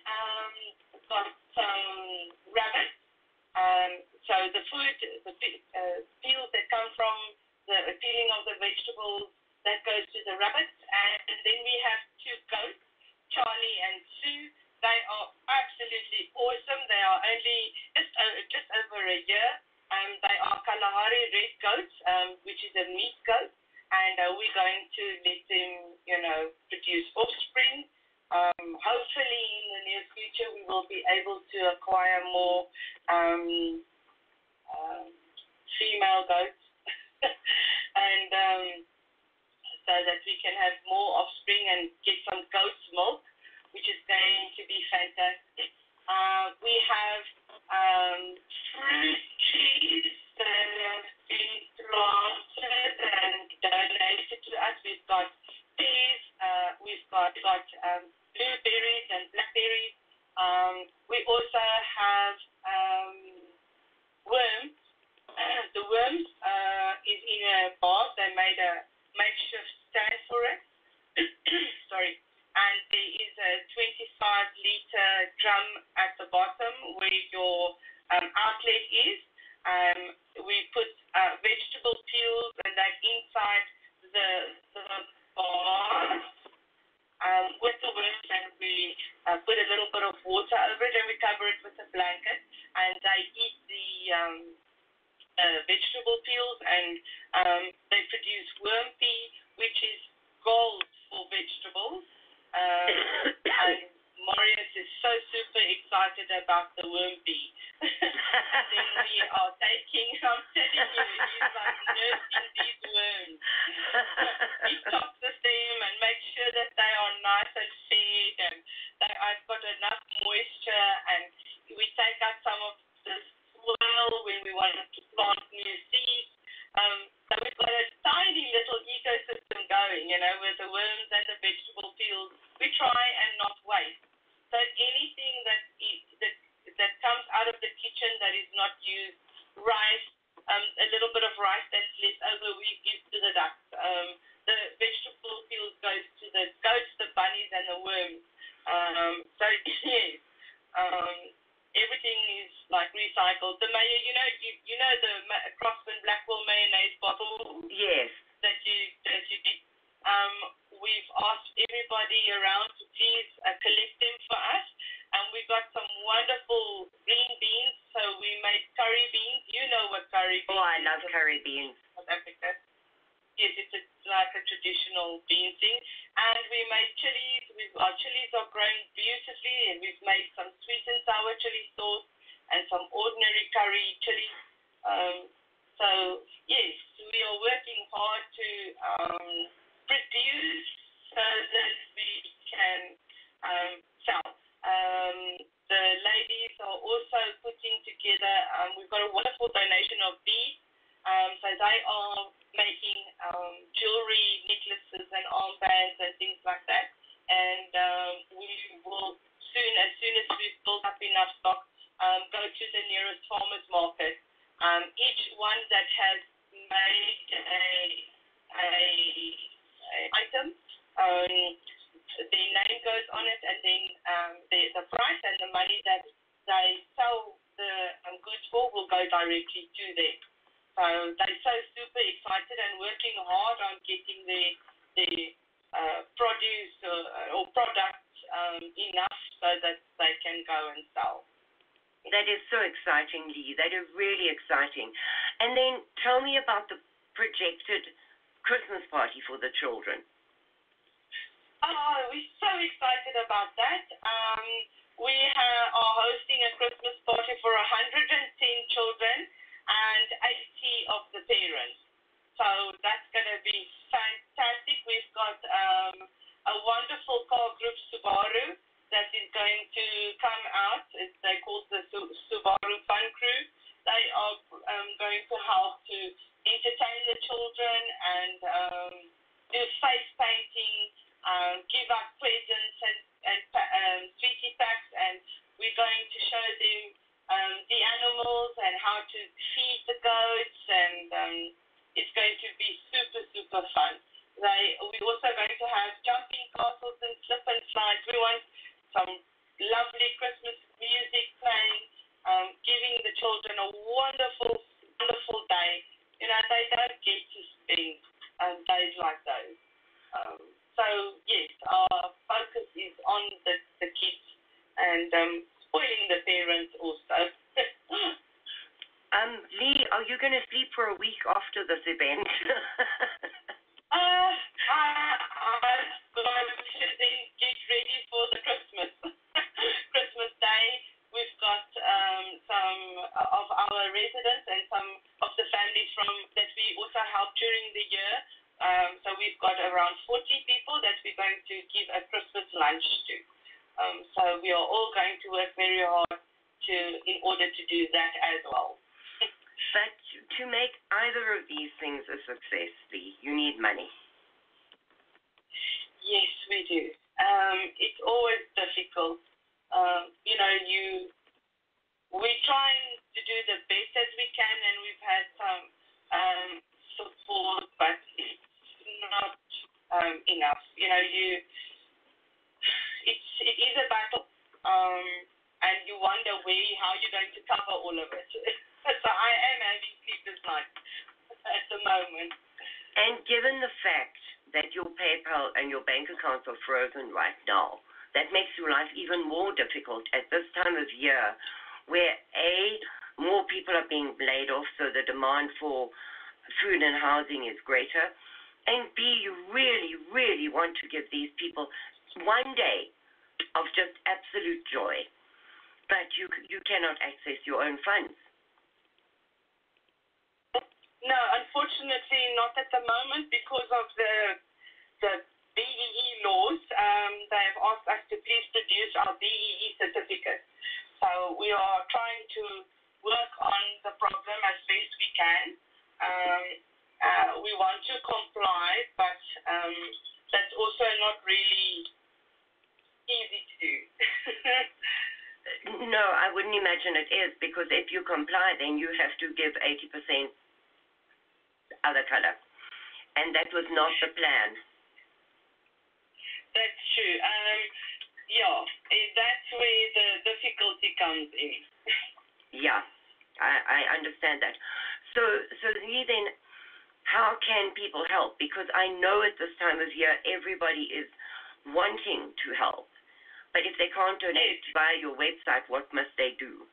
got some rabbits. So the food, the peels that come from the peeling of the vegetables, that goes to the rabbits. And then we have 2 goats, Charlie and Sue. They are absolutely awesome. They are only just over a year. They are Kalahari red goats, which is a meat goat. And we're going to let them, produce offspring. Hopefully in the near future we will be able to acquire more female goats. And so that we can have more offspring and get some goat's milk, which is going to be fantastic. We have fruit trees that have been planted and donated to us. We've got pears, we've got blueberries and blackberries. We also have worms. The worms is in a vase. They made a makeshift stand for it. Sorry. And there is a 25-liter drum at the bottom where your outlet is. We put vegetable peels and that inside the vase with the worms, and we put a little bit of water over it, and we cover it with a blanket, and they eat the vegetable peels, and they produce worm pea, which is gold for vegetables. And Marius is so super excited about the worm pea. Then we are taking, I'm telling you, he's like nursing these worms. He toxes them and makes sure that they are nice and fed, and that I've got enough moisture, and we take out some of the soil when we want to plant new seeds. So we've got a tiny little ecosystem going, with the worms and the vegetable peels. We try and not waste. So anything that comes out of the kitchen that is not used, rice, a little bit of rice that's left over, we give to the ducks. The vegetable peels goes to the goats, the bunnies, and the worms. So yes, everything is like recycled. The mayo, the Crofton Blackwell mayonnaise bottle. Yes. That you did. We've asked everybody around to please collect them for us, and we got some wonderful green beans. So we made curry beans. You know what curry beans? Oh, I love curry beans. South Africa. Yes, it's like a traditional bean thing. And we made chilies. Our chilies are growing beautifully, and we've made some sweet and sour chili sauce and some ordinary curry chilies. So yes, we are working hard to produce so that we can sell. The ladies are also putting together, we've got a wonderful donation of beads. So they are making jewelry, necklaces, and armbands and things like that. And we will as soon as we've built up enough stock, to the nearest farmers market. Each one that has made a item, the name goes on it, and then the price and the money that they sell the goods for will go directly to them. So they're so super excited and working hard on getting the produce or products enough so that they can go and sell. That is so exciting, Leigh. That is really exciting. And then tell me about the projected Christmas party for the children. Oh, we're so excited about that. We are hosting a Christmas party for 110 children and 80 of the parents. So that's going to be fantastic. We've got a wonderful car group, Subaru, that is going to come out. They call the Subaru Fun Crew. They are going to help to entertain the children and do face painting, give out presents and sweetie packs, and we're going to show them the animals and how to feed the goats, and it's going to be super, super fun. We're also going to have jumping castles and slip and slides. We want some lovely Christmas music playing, giving the children a wonderful, wonderful day. You know, they don't get to spend days like those. So, yes, our focus is on the kids and spoiling the parents also. Leigh, are you going to sleep for a week after this event? I'm going to then get ready for the Christmas Day. We've got some of our residents and some of the families that we also help during the year. So we've got around 40 people that we're going to give a Christmas lunch to. So we are all going to work very hard in order to do that as well. But to make either of these things a success, Leigh, you need money. Yes, we do. It's always difficult. You know, we're trying to do the best as we can, and we've had some support, but it's not enough. You know, it is a battle, and you wonder how you're going to cover all of it. So I am having sleepless nights at the moment. And given the fact that your PayPal and your bank accounts are frozen right now, that makes your life even more difficult at this time of year where, A, more people are being laid off, so the demand for food and housing is greater, and B, you really, really want to give these people one day of just absolute joy, but you cannot access your own funds. No, unfortunately not at the moment because of the BEE laws. They have asked us to please produce our BEE certificate. So we are trying to work on the problem as best we can. We want to comply, but that's also not really easy to do. No, I wouldn't imagine it is, because if you comply, then you have to give 80% other color. And that was not the plan. That's true. Yeah, that's where the difficulty comes in. Yeah, I understand that. So Leigh, then, how can people help? Because I know at this time of year, everybody is wanting to help. But if they can't donate via your website, what must they do?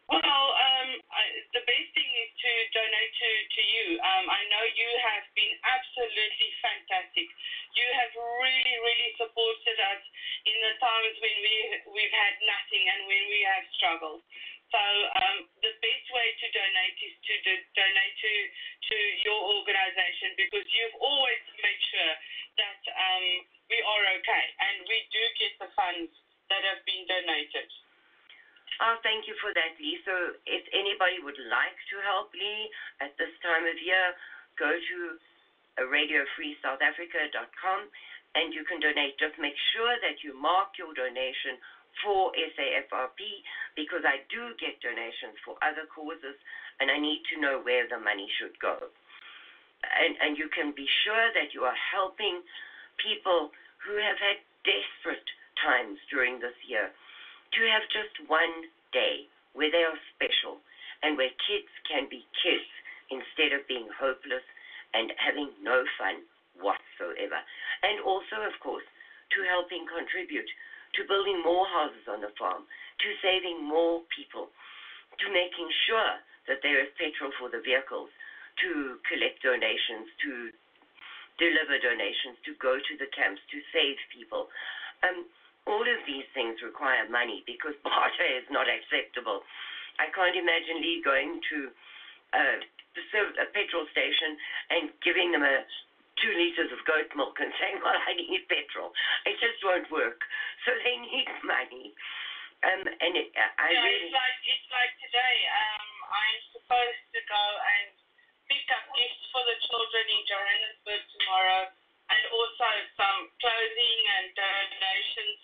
Well, the best thing is to donate to you. I know you have been absolutely fantastic. You have really, really supported us in the times when we've had nothing and when we have struggled. So the best way to donate is to donate to your organization, because you've always made sure that we are okay and we do get the funds that have been donated. Oh, thank you for that, Leigh. So if anybody would like to help Leigh at this time of year, go to radiofreesouthafrica.com and you can donate. Just make sure that you mark your donation for SAFRP because I do get donations for other causes and I need to know where the money should go. And you can be sure that you are helping people who have had desperate times during this year to have just one day where they are special and where kids can be kids instead of being hopeless and having no fun whatsoever. And also, of course, to helping contribute to building more houses on the farm, to saving more people, to making sure that there is petrol for the vehicles, to collect donations, to deliver donations, to go to the camps, to save people. All of these things require money because barter is not acceptable. I can't imagine Leigh going to a petrol station and giving them 2 liters of goat milk and saying, well, I need petrol. It just won't work. So they need money. It's like today. I'm supposed to go and pick up gifts for the children in Johannesburg tomorrow, and also some clothing and donations.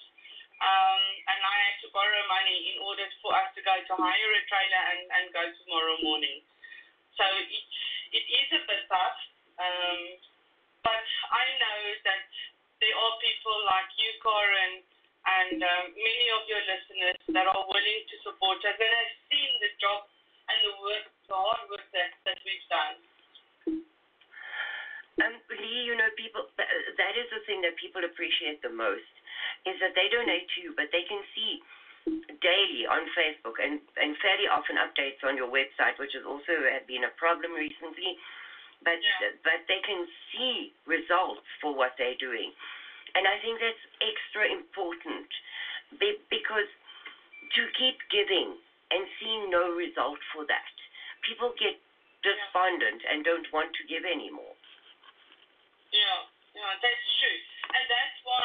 And I had to borrow money in order for us to go to hire a trailer and go tomorrow morning. So it is a bit tough. But I know that there are people like you, Karin, and many of your listeners that are willing to support us and have seen the job and the hard work that we've done. Leigh, people, that is the thing that people appreciate the most, is that they donate to you, but they can see daily on Facebook and fairly often updates on your website, which has also been a problem recently. But they can see results for what they're doing. And I think that's extra important because to keep giving and seeing no result for that, people get despondent and don't want to give anymore. Yeah, that's true. And that's why,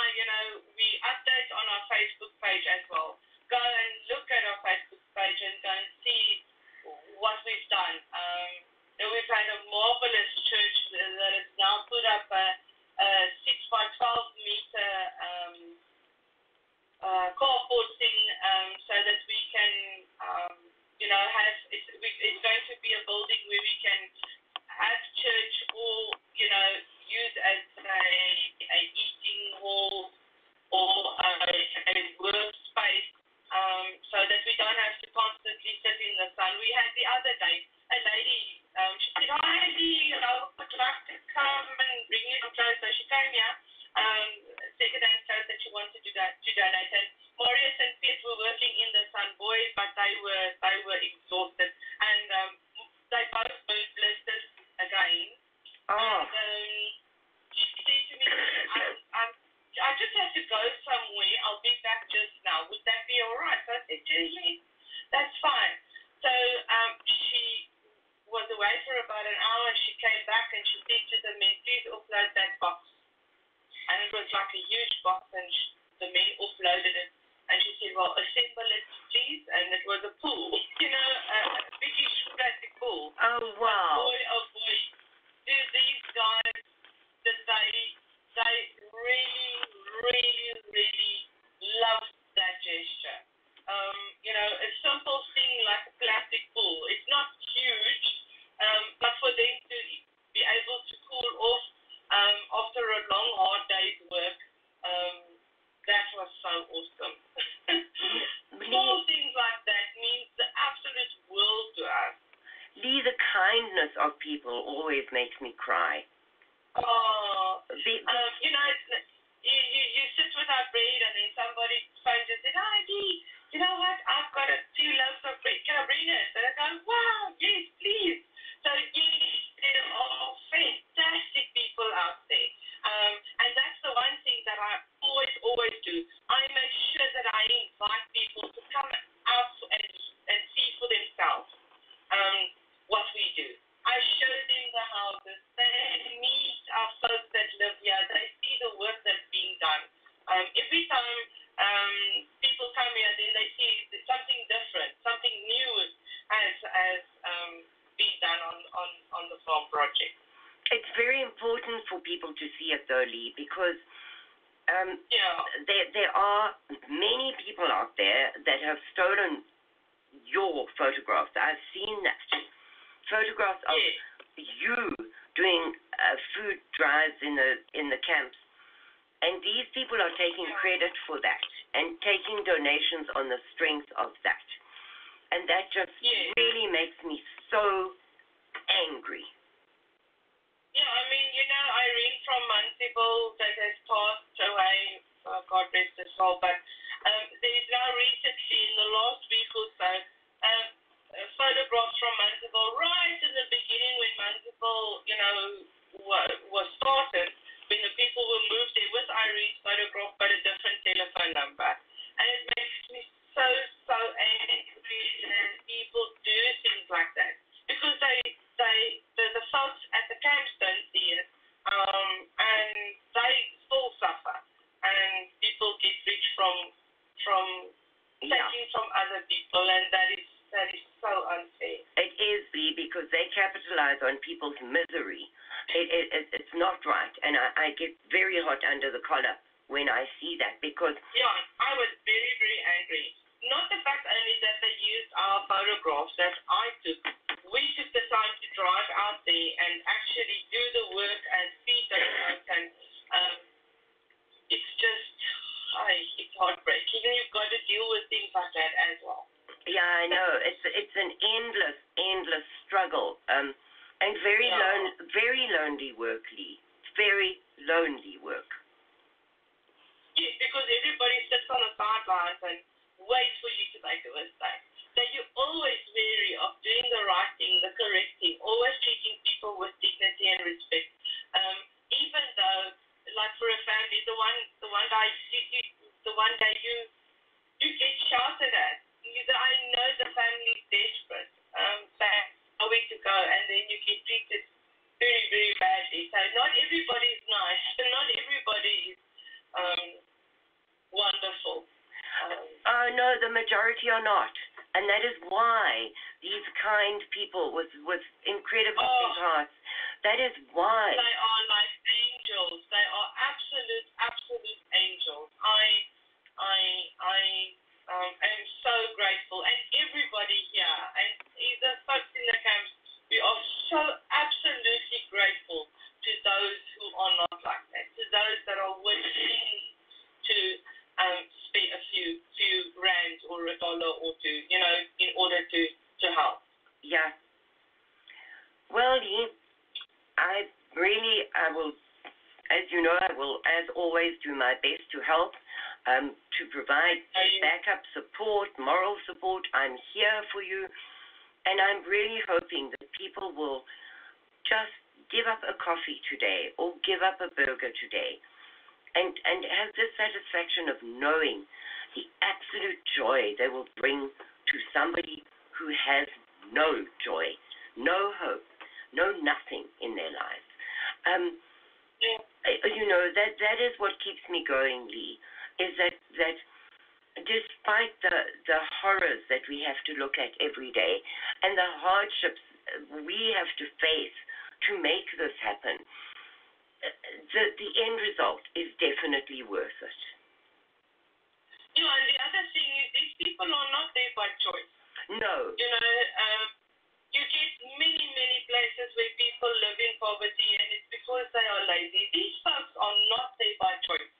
we update on our Facebook page as well. Go and look at our Facebook page and go and see what we've done. We've had a marvelous church that has now put up a 6 by 12 meter carport thing so that we can, it's going to be a building where we can have church or, use as a eating hall or a workspace so that we don't have to constantly sit in the sun. We had the other day a lady. She said, Leigh, I would like to come and bring you some clothes. So she came here, second-hand clothes that she wanted to donate. And Marius and Piet were working in the sun, boys, but they were exhausted. And they both were blisters again. Oh. And she said to me, I just have to go somewhere. I'll be back just now. Would that be all right? So I said, yes, that's fine. So she was away for about an hour, and she came back and she said to the men, please offload that box. And it was like a huge box, and the men offloaded it. And she said, well, assemble it, please. And it was a pool, a biggish plastic pool. Oh, wow. Oh boy, do these guys, they really, really, really love that gesture. A simple thing like a plastic pool. It's not huge, but for them to be able to cool off after a long, hard day's work, that was so awesome. Small things like that means the absolute world to us. Leigh, the kindness of people always makes me cry. Oh, you sit without bread and then somebody phones and says, Leigh, you know what, I've got a few loaves of bread, can I bring it? And I go, wow, yes, please. So yes, there are fantastic people out there. And that's the one thing that I always do. I make sure that I invite people to come out and see for themselves what we do. I show them the houses. They meet our folks that live here. They see the work that's being done. Every time people come here, then they see something different, something new has been done on the farm project. It's very important for people to see it, though, Leigh, because there are many people out there that have stolen your photographs. I've seen that. Photographs of you doing food drives in the camps. And these people are taking credit for that and taking donations on the strength of that. And that just really makes me so angry. Yeah, I mean, Irene from Munseyville that has passed away, God rest her soul, but there is now recently, in the last week or so, photographs from Munseyville right in the beginning when Munseyville, was started, when the people were moved there with Irene's photograph but a different telephone number. And it makes me so angry that people do things like that. Because the folks at the camps don't see it. And they still suffer. And people get rich from taking from other people, and that is so unfair. It is, Leigh, because they capitalize on people's misery. It's not right, and I get very hot under the collar when I see that, because... Yeah, I was very, very angry. Not the fact only that they used our photographs that I took. We took the time to drive out there and actually do the work and feed those folks, and it's just, it's heartbreaking. You've got to deal with things like that as well. Yeah, I know. It's an endless struggle. And very lonely work, Leigh. Very lonely work. Yes, because everybody sits on the sidelines and waits for you to make a mistake. So you're always wary of doing the right thing, the correct thing, always treating people with dignity and respect. Even though, like for a family, the one day you get shouted at. I know the family's desperate. Nowhere to go, and then you get treated very, very badly. So not everybody is nice, and not everybody is wonderful. No, the majority are not, and that is why these kind people with incredible big hearts. That is why they are like angels. They are absolute angels. I am so grateful, and everybody here, and the folks in the camps, we are so absolutely grateful to those who are not like that, to those that are willing to spend a few rands or $1 or two, in order to help. Yeah. Well, Leigh, I will, as you know, I will, as always, do my best to help. To provide backup support, moral support. I'm here for you, and I'm really hoping that people will just give up a coffee today or give up a burger today and have the satisfaction of knowing the absolute joy they will bring to somebody who has no joy, no hope, no nothing in their lives. That is what keeps me going, Leigh. Is that despite the horrors that we have to look at every day and the hardships we have to face to make this happen, the end result is definitely worth it. And the other thing is these people are not there by choice. No. You get many places where people live in poverty, and it's because they are lazy. These folks are not there by choice.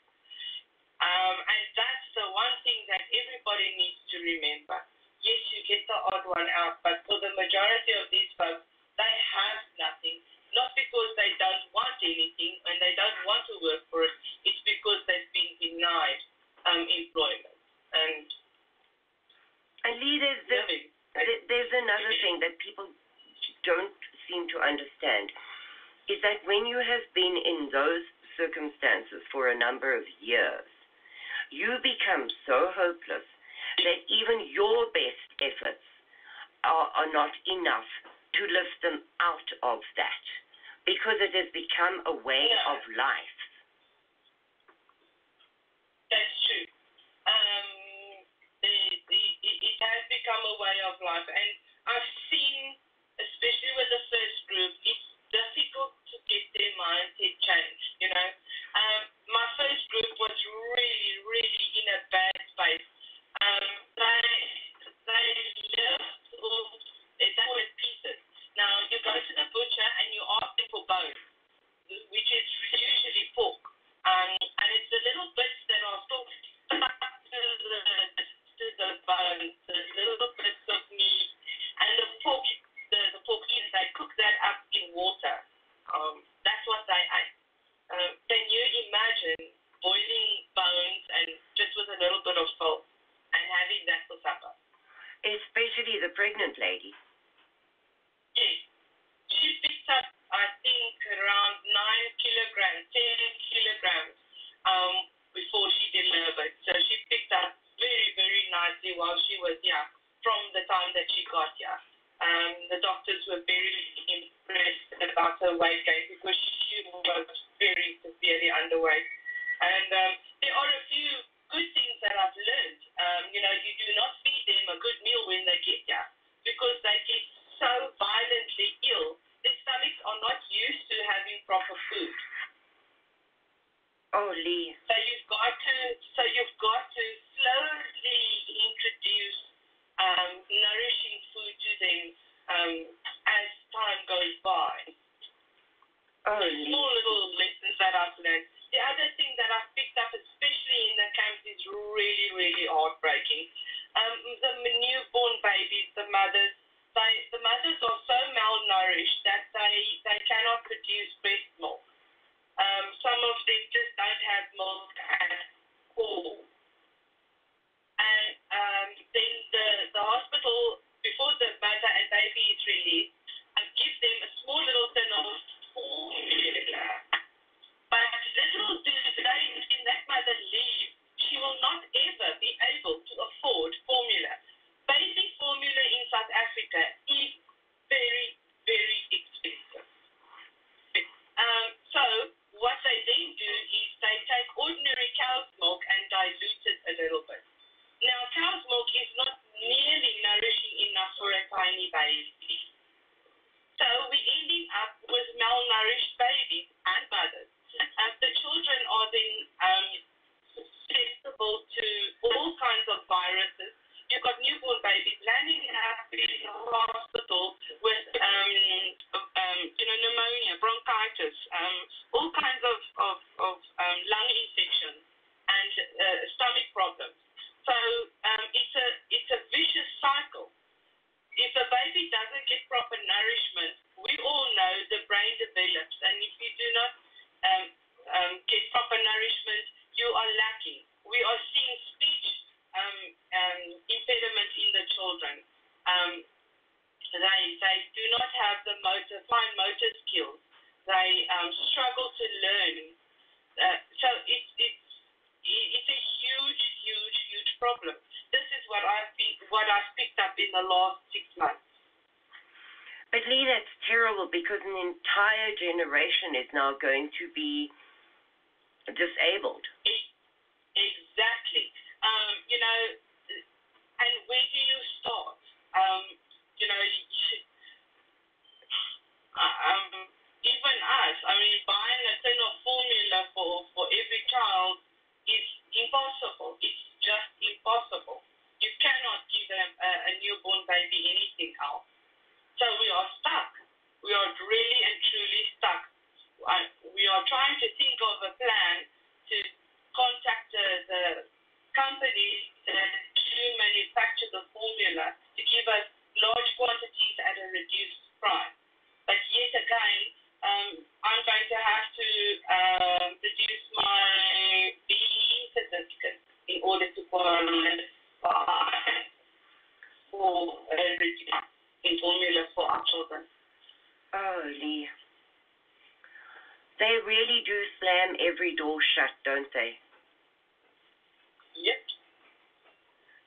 And that's the one thing that everybody needs to remember. Yes, you get the odd one out, but for the majority of these folks, they have nothing. Not because they don't want anything and they don't want to work for it. It's because they've been denied employment. And Leigh, there's another thing that people don't seem to understand, is that when you have been in those circumstances for a number of years, you become so hopeless that even your best efforts are not enough to lift them out of that, because it has become a way of life. That's true. It has become a way of life, and I've seen, especially with the first group, it's difficult to get their mindset changed. My first group was especially the pregnant lady. Yes. She picked up, I think, around 9 kilograms, 10 kilograms before she delivered. So she picked up very, very nicely while she was here, from the time that she got here. The doctors were very impressed about her weight gain because she was very severely underweight. And there are a few good things that I've learned. You do not feed them a good meal when they get here because they get so violently ill. Their stomachs are not used to having proper food. Oh, Leigh. So you've got to slowly introduce nourishing food to them as time goes by. Oh, Small little lessons that I've learned. The other thing that I've picked up, especially in the camps, is really, really heartbreaking. The newborn babies, the mothers are so malnourished that they cannot produce breast milk. Some of them just don't have milk at all. And then the hospital, before the mother and baby is released, give them a small little tin of formula. But little do they, when that mother leaves, she will not ever be able to afford formula. Baby formula in South Africa is very, very expensive. So what they then do is they take ordinary cow's milk and dilute it a little bit. Now, cow's milk is not nearly nourishing enough for a tiny baby. So we're ending up with malnourished babies and mothers. The children are then susceptible to all kinds of viruses. You've got newborn babies landing up in the hospital with pneumonia, bronchitis, all kinds of lung infections and stomach problems. So it's a vicious cycle. If a baby doesn't get proper nourishment, we all know the brain develops, and if you do not get proper nourishment, you are lacking. We are seeing speech impediment in the children. They do not have the fine motor skills. They struggle to learn. So it's a huge problem. This is what I've picked up in the last 6 months. But Leigh, that's terrible because an entire generation is now going to be disabled. Exactly. And where do you start? Even us, buying a tin of formula for every child is impossible. It's just impossible. You cannot give a newborn baby anything else. So we are stuck. We are really and truly stuck. We are trying to think of a plan to contact the companies that do manufacture the formula to give us large quantities at a reduced price. But yet again, I'm going to have to produce my BE certificate in order to qualify for a reduced formula for our children. Oh, Leigh. They really do slam every door shut, don't they? Yep.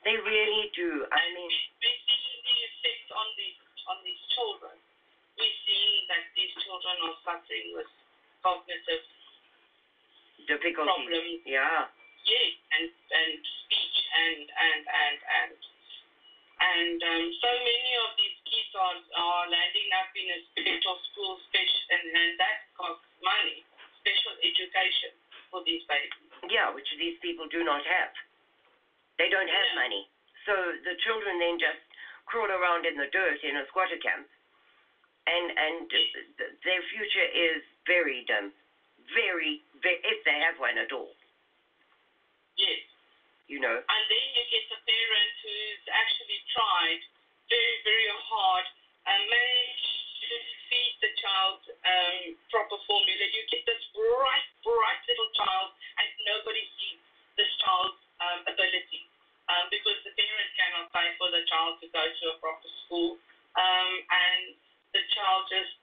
They really do. We're seeing the effects on these children. We're seeing that these children are suffering with cognitive difficulties. Problems. Yeah. Yes, and speech and so many of these kids are landing up in a special school, and that costs money, special education for these babies. Yeah, which these people do not have. They don't have money. So the children then just crawl around in the dirt in a squatter camp, and their future is very dim. Very, if they have one at all. Yes. And then you get the parent who's actually tried very, very hard and managed to feed the child proper formula. You get this bright little child, and nobody sees this child's ability because the parent cannot pay for the child to go to a proper school, and the child just,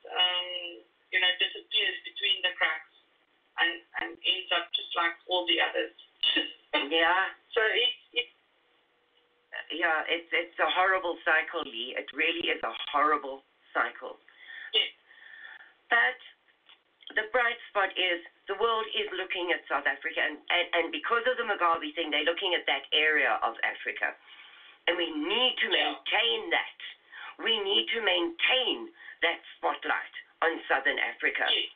disappears between the cracks and ends up just like all the others. Yeah. So it's it's a horrible cycle, Leigh. It really is a horrible cycle. Yes. But the bright spot is the world is looking at South Africa, and because of the Mugabe thing, they're looking at that area of Africa. And we need to maintain that. We need to maintain that spotlight on Southern Africa. Yes.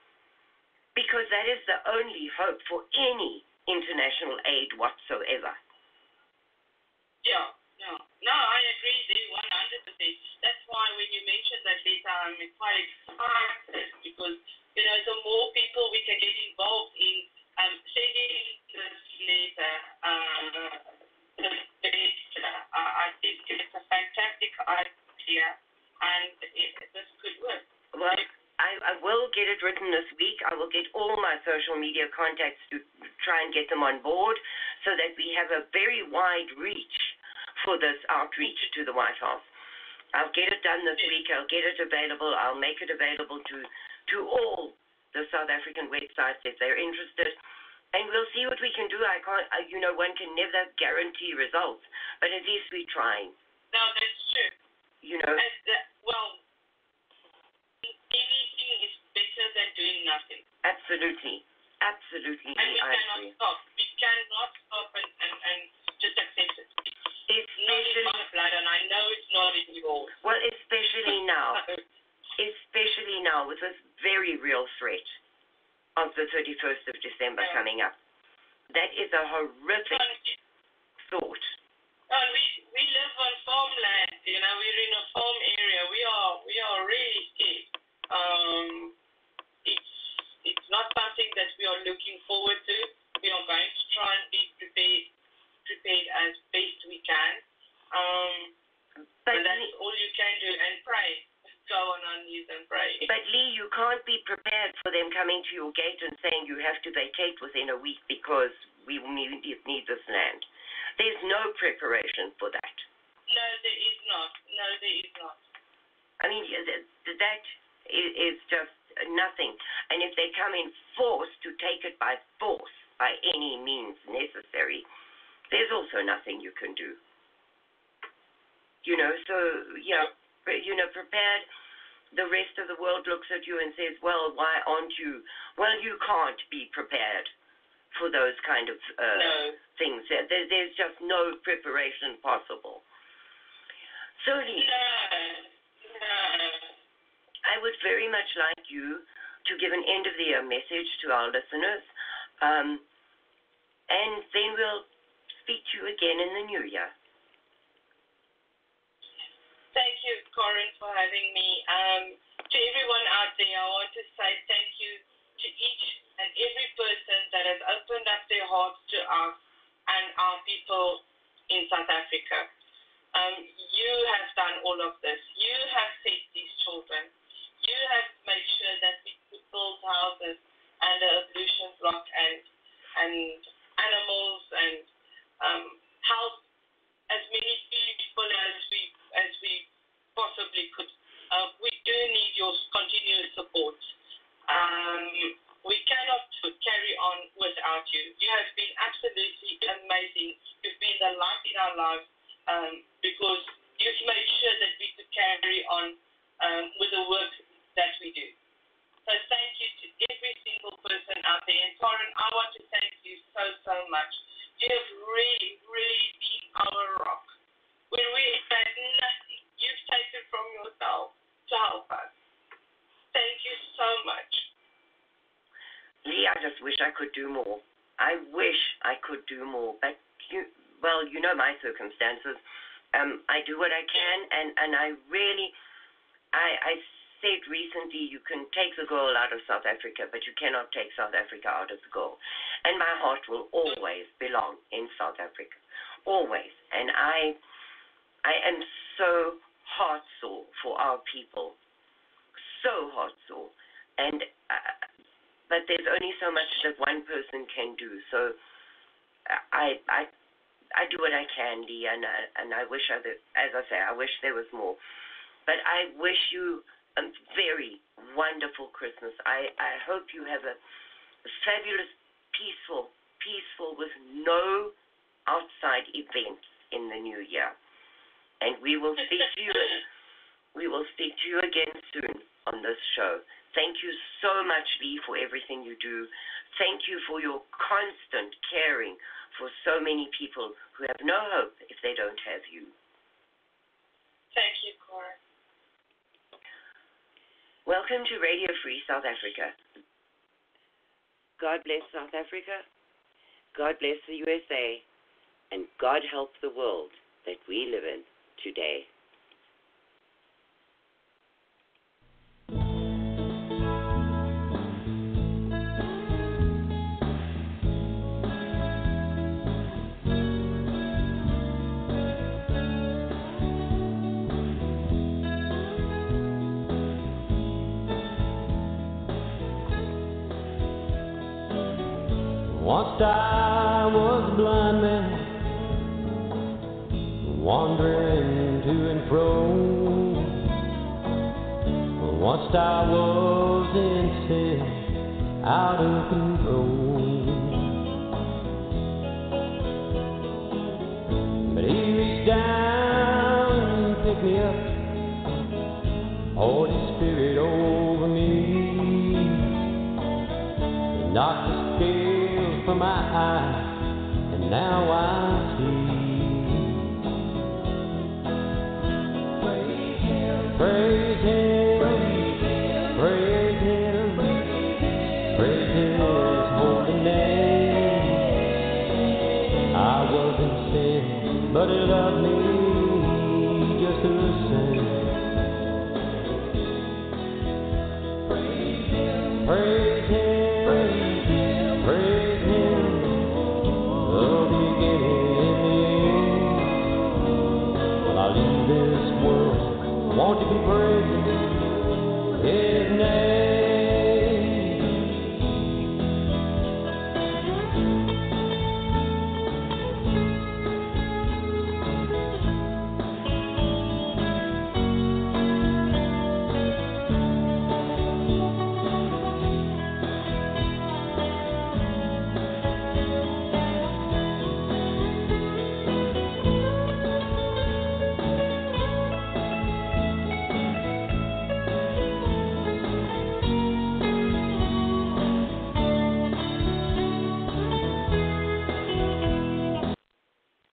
Because that is the only hope for any international aid whatsoever. Yeah. No, I agree there 100%. That's why when you mentioned that letter, I'm quite excited because, the more people we can get involved in sending this letter, the better. I think it's a fantastic idea, and this could work. Well, I will get it written this week. I will get all my social media contacts to try and get them on board so that we have a very wide reach for this outreach to the White House. I'll get it done this week. I'll get it available. I'll make it available to all the South African websites if they're interested. And we'll see what we can do. I can't, one can never guarantee results, but at least we're trying. No, that's true. Anything is better than doing nothing. Absolutely. And we cannot stop. We cannot stop and just accept it. It's not in my blood, and I know it's not in yours. Well, especially now with this very real threat of the 31st of December coming up. That is a horrific thought. And we live on farmland, we're in a farm area. We are really scared. It's not something that we are looking forward to. We are going to try and be prepared as best we can. But that's all you can do, and pray. Go on our knees and pray. But Leigh, you can't be prepared for them coming to your gate and saying you have to vacate within a week because we need this land. There's no preparation for that. No, there is not. I mean, that is just nothing. And if they come in force to take it by force, by any means necessary, there's also nothing you can do. Prepared. The rest of the world looks at you and says, well, why aren't you? Well, you can't be prepared for those kind of things. There's just no preparation possible. So, Leigh, I would very much like you to give an end of the year message to our listeners, and then we'll speak to you again in the new year. Thank you, Karin, for having me. To everyone out there, I want to say thank you to each and every person that has opened up their hearts to us and our people in South Africa. You have done all of this. You have fed these children. You have made sure that we could build houses and a ablution block and animals and help as many people as we possibly could. We do need your continuous support. We cannot carry on without you. You have been absolutely amazing. You've been the light in our lives because you've made sure that we could carry on with the work that we do. So thank you to every single person out there. And Karin, I want to thank you so much. You have really, really been our rock. When we had nothing, you've taken from yourself to help us. Thank you so much. Leigh, I just wish I could do more. I wish I could do more. But, you know my circumstances. I do what I can, and I really, I said recently you can take the girl out of South Africa, but you cannot take South Africa out of the girl. And my heart will always belong in South Africa. Always. And I am so heart-sore for our people. So heart-sore. And but there's only so much that one person can do. So I I do what I can, Leigh, and I wish as I say, I wish there was more. But I wish you a very wonderful Christmas. I hope you have a fabulous, peaceful with no outside events in the new year. And we will speak to you. We will speak to you again soon on this show. Thank you so much, Leigh, for everything you do. Thank you for your constant caring for so many people who have no hope if they don't have you. Thank you, Cora. Welcome to Radio Free South Africa. God bless South Africa. God bless the USA. And God help the world that we live in today. Once I was a blind man, wandering to and fro. Once I was in sin, out of control. But He reached down and picked me up, poured His Spirit over me, knocked the scales from my eyes, and now I see. Praise Him, praise Him, praise Him, praise His holy name. I was in sin, but He loved me just the same. Praise Him, praise Him. Won't you be praising His name?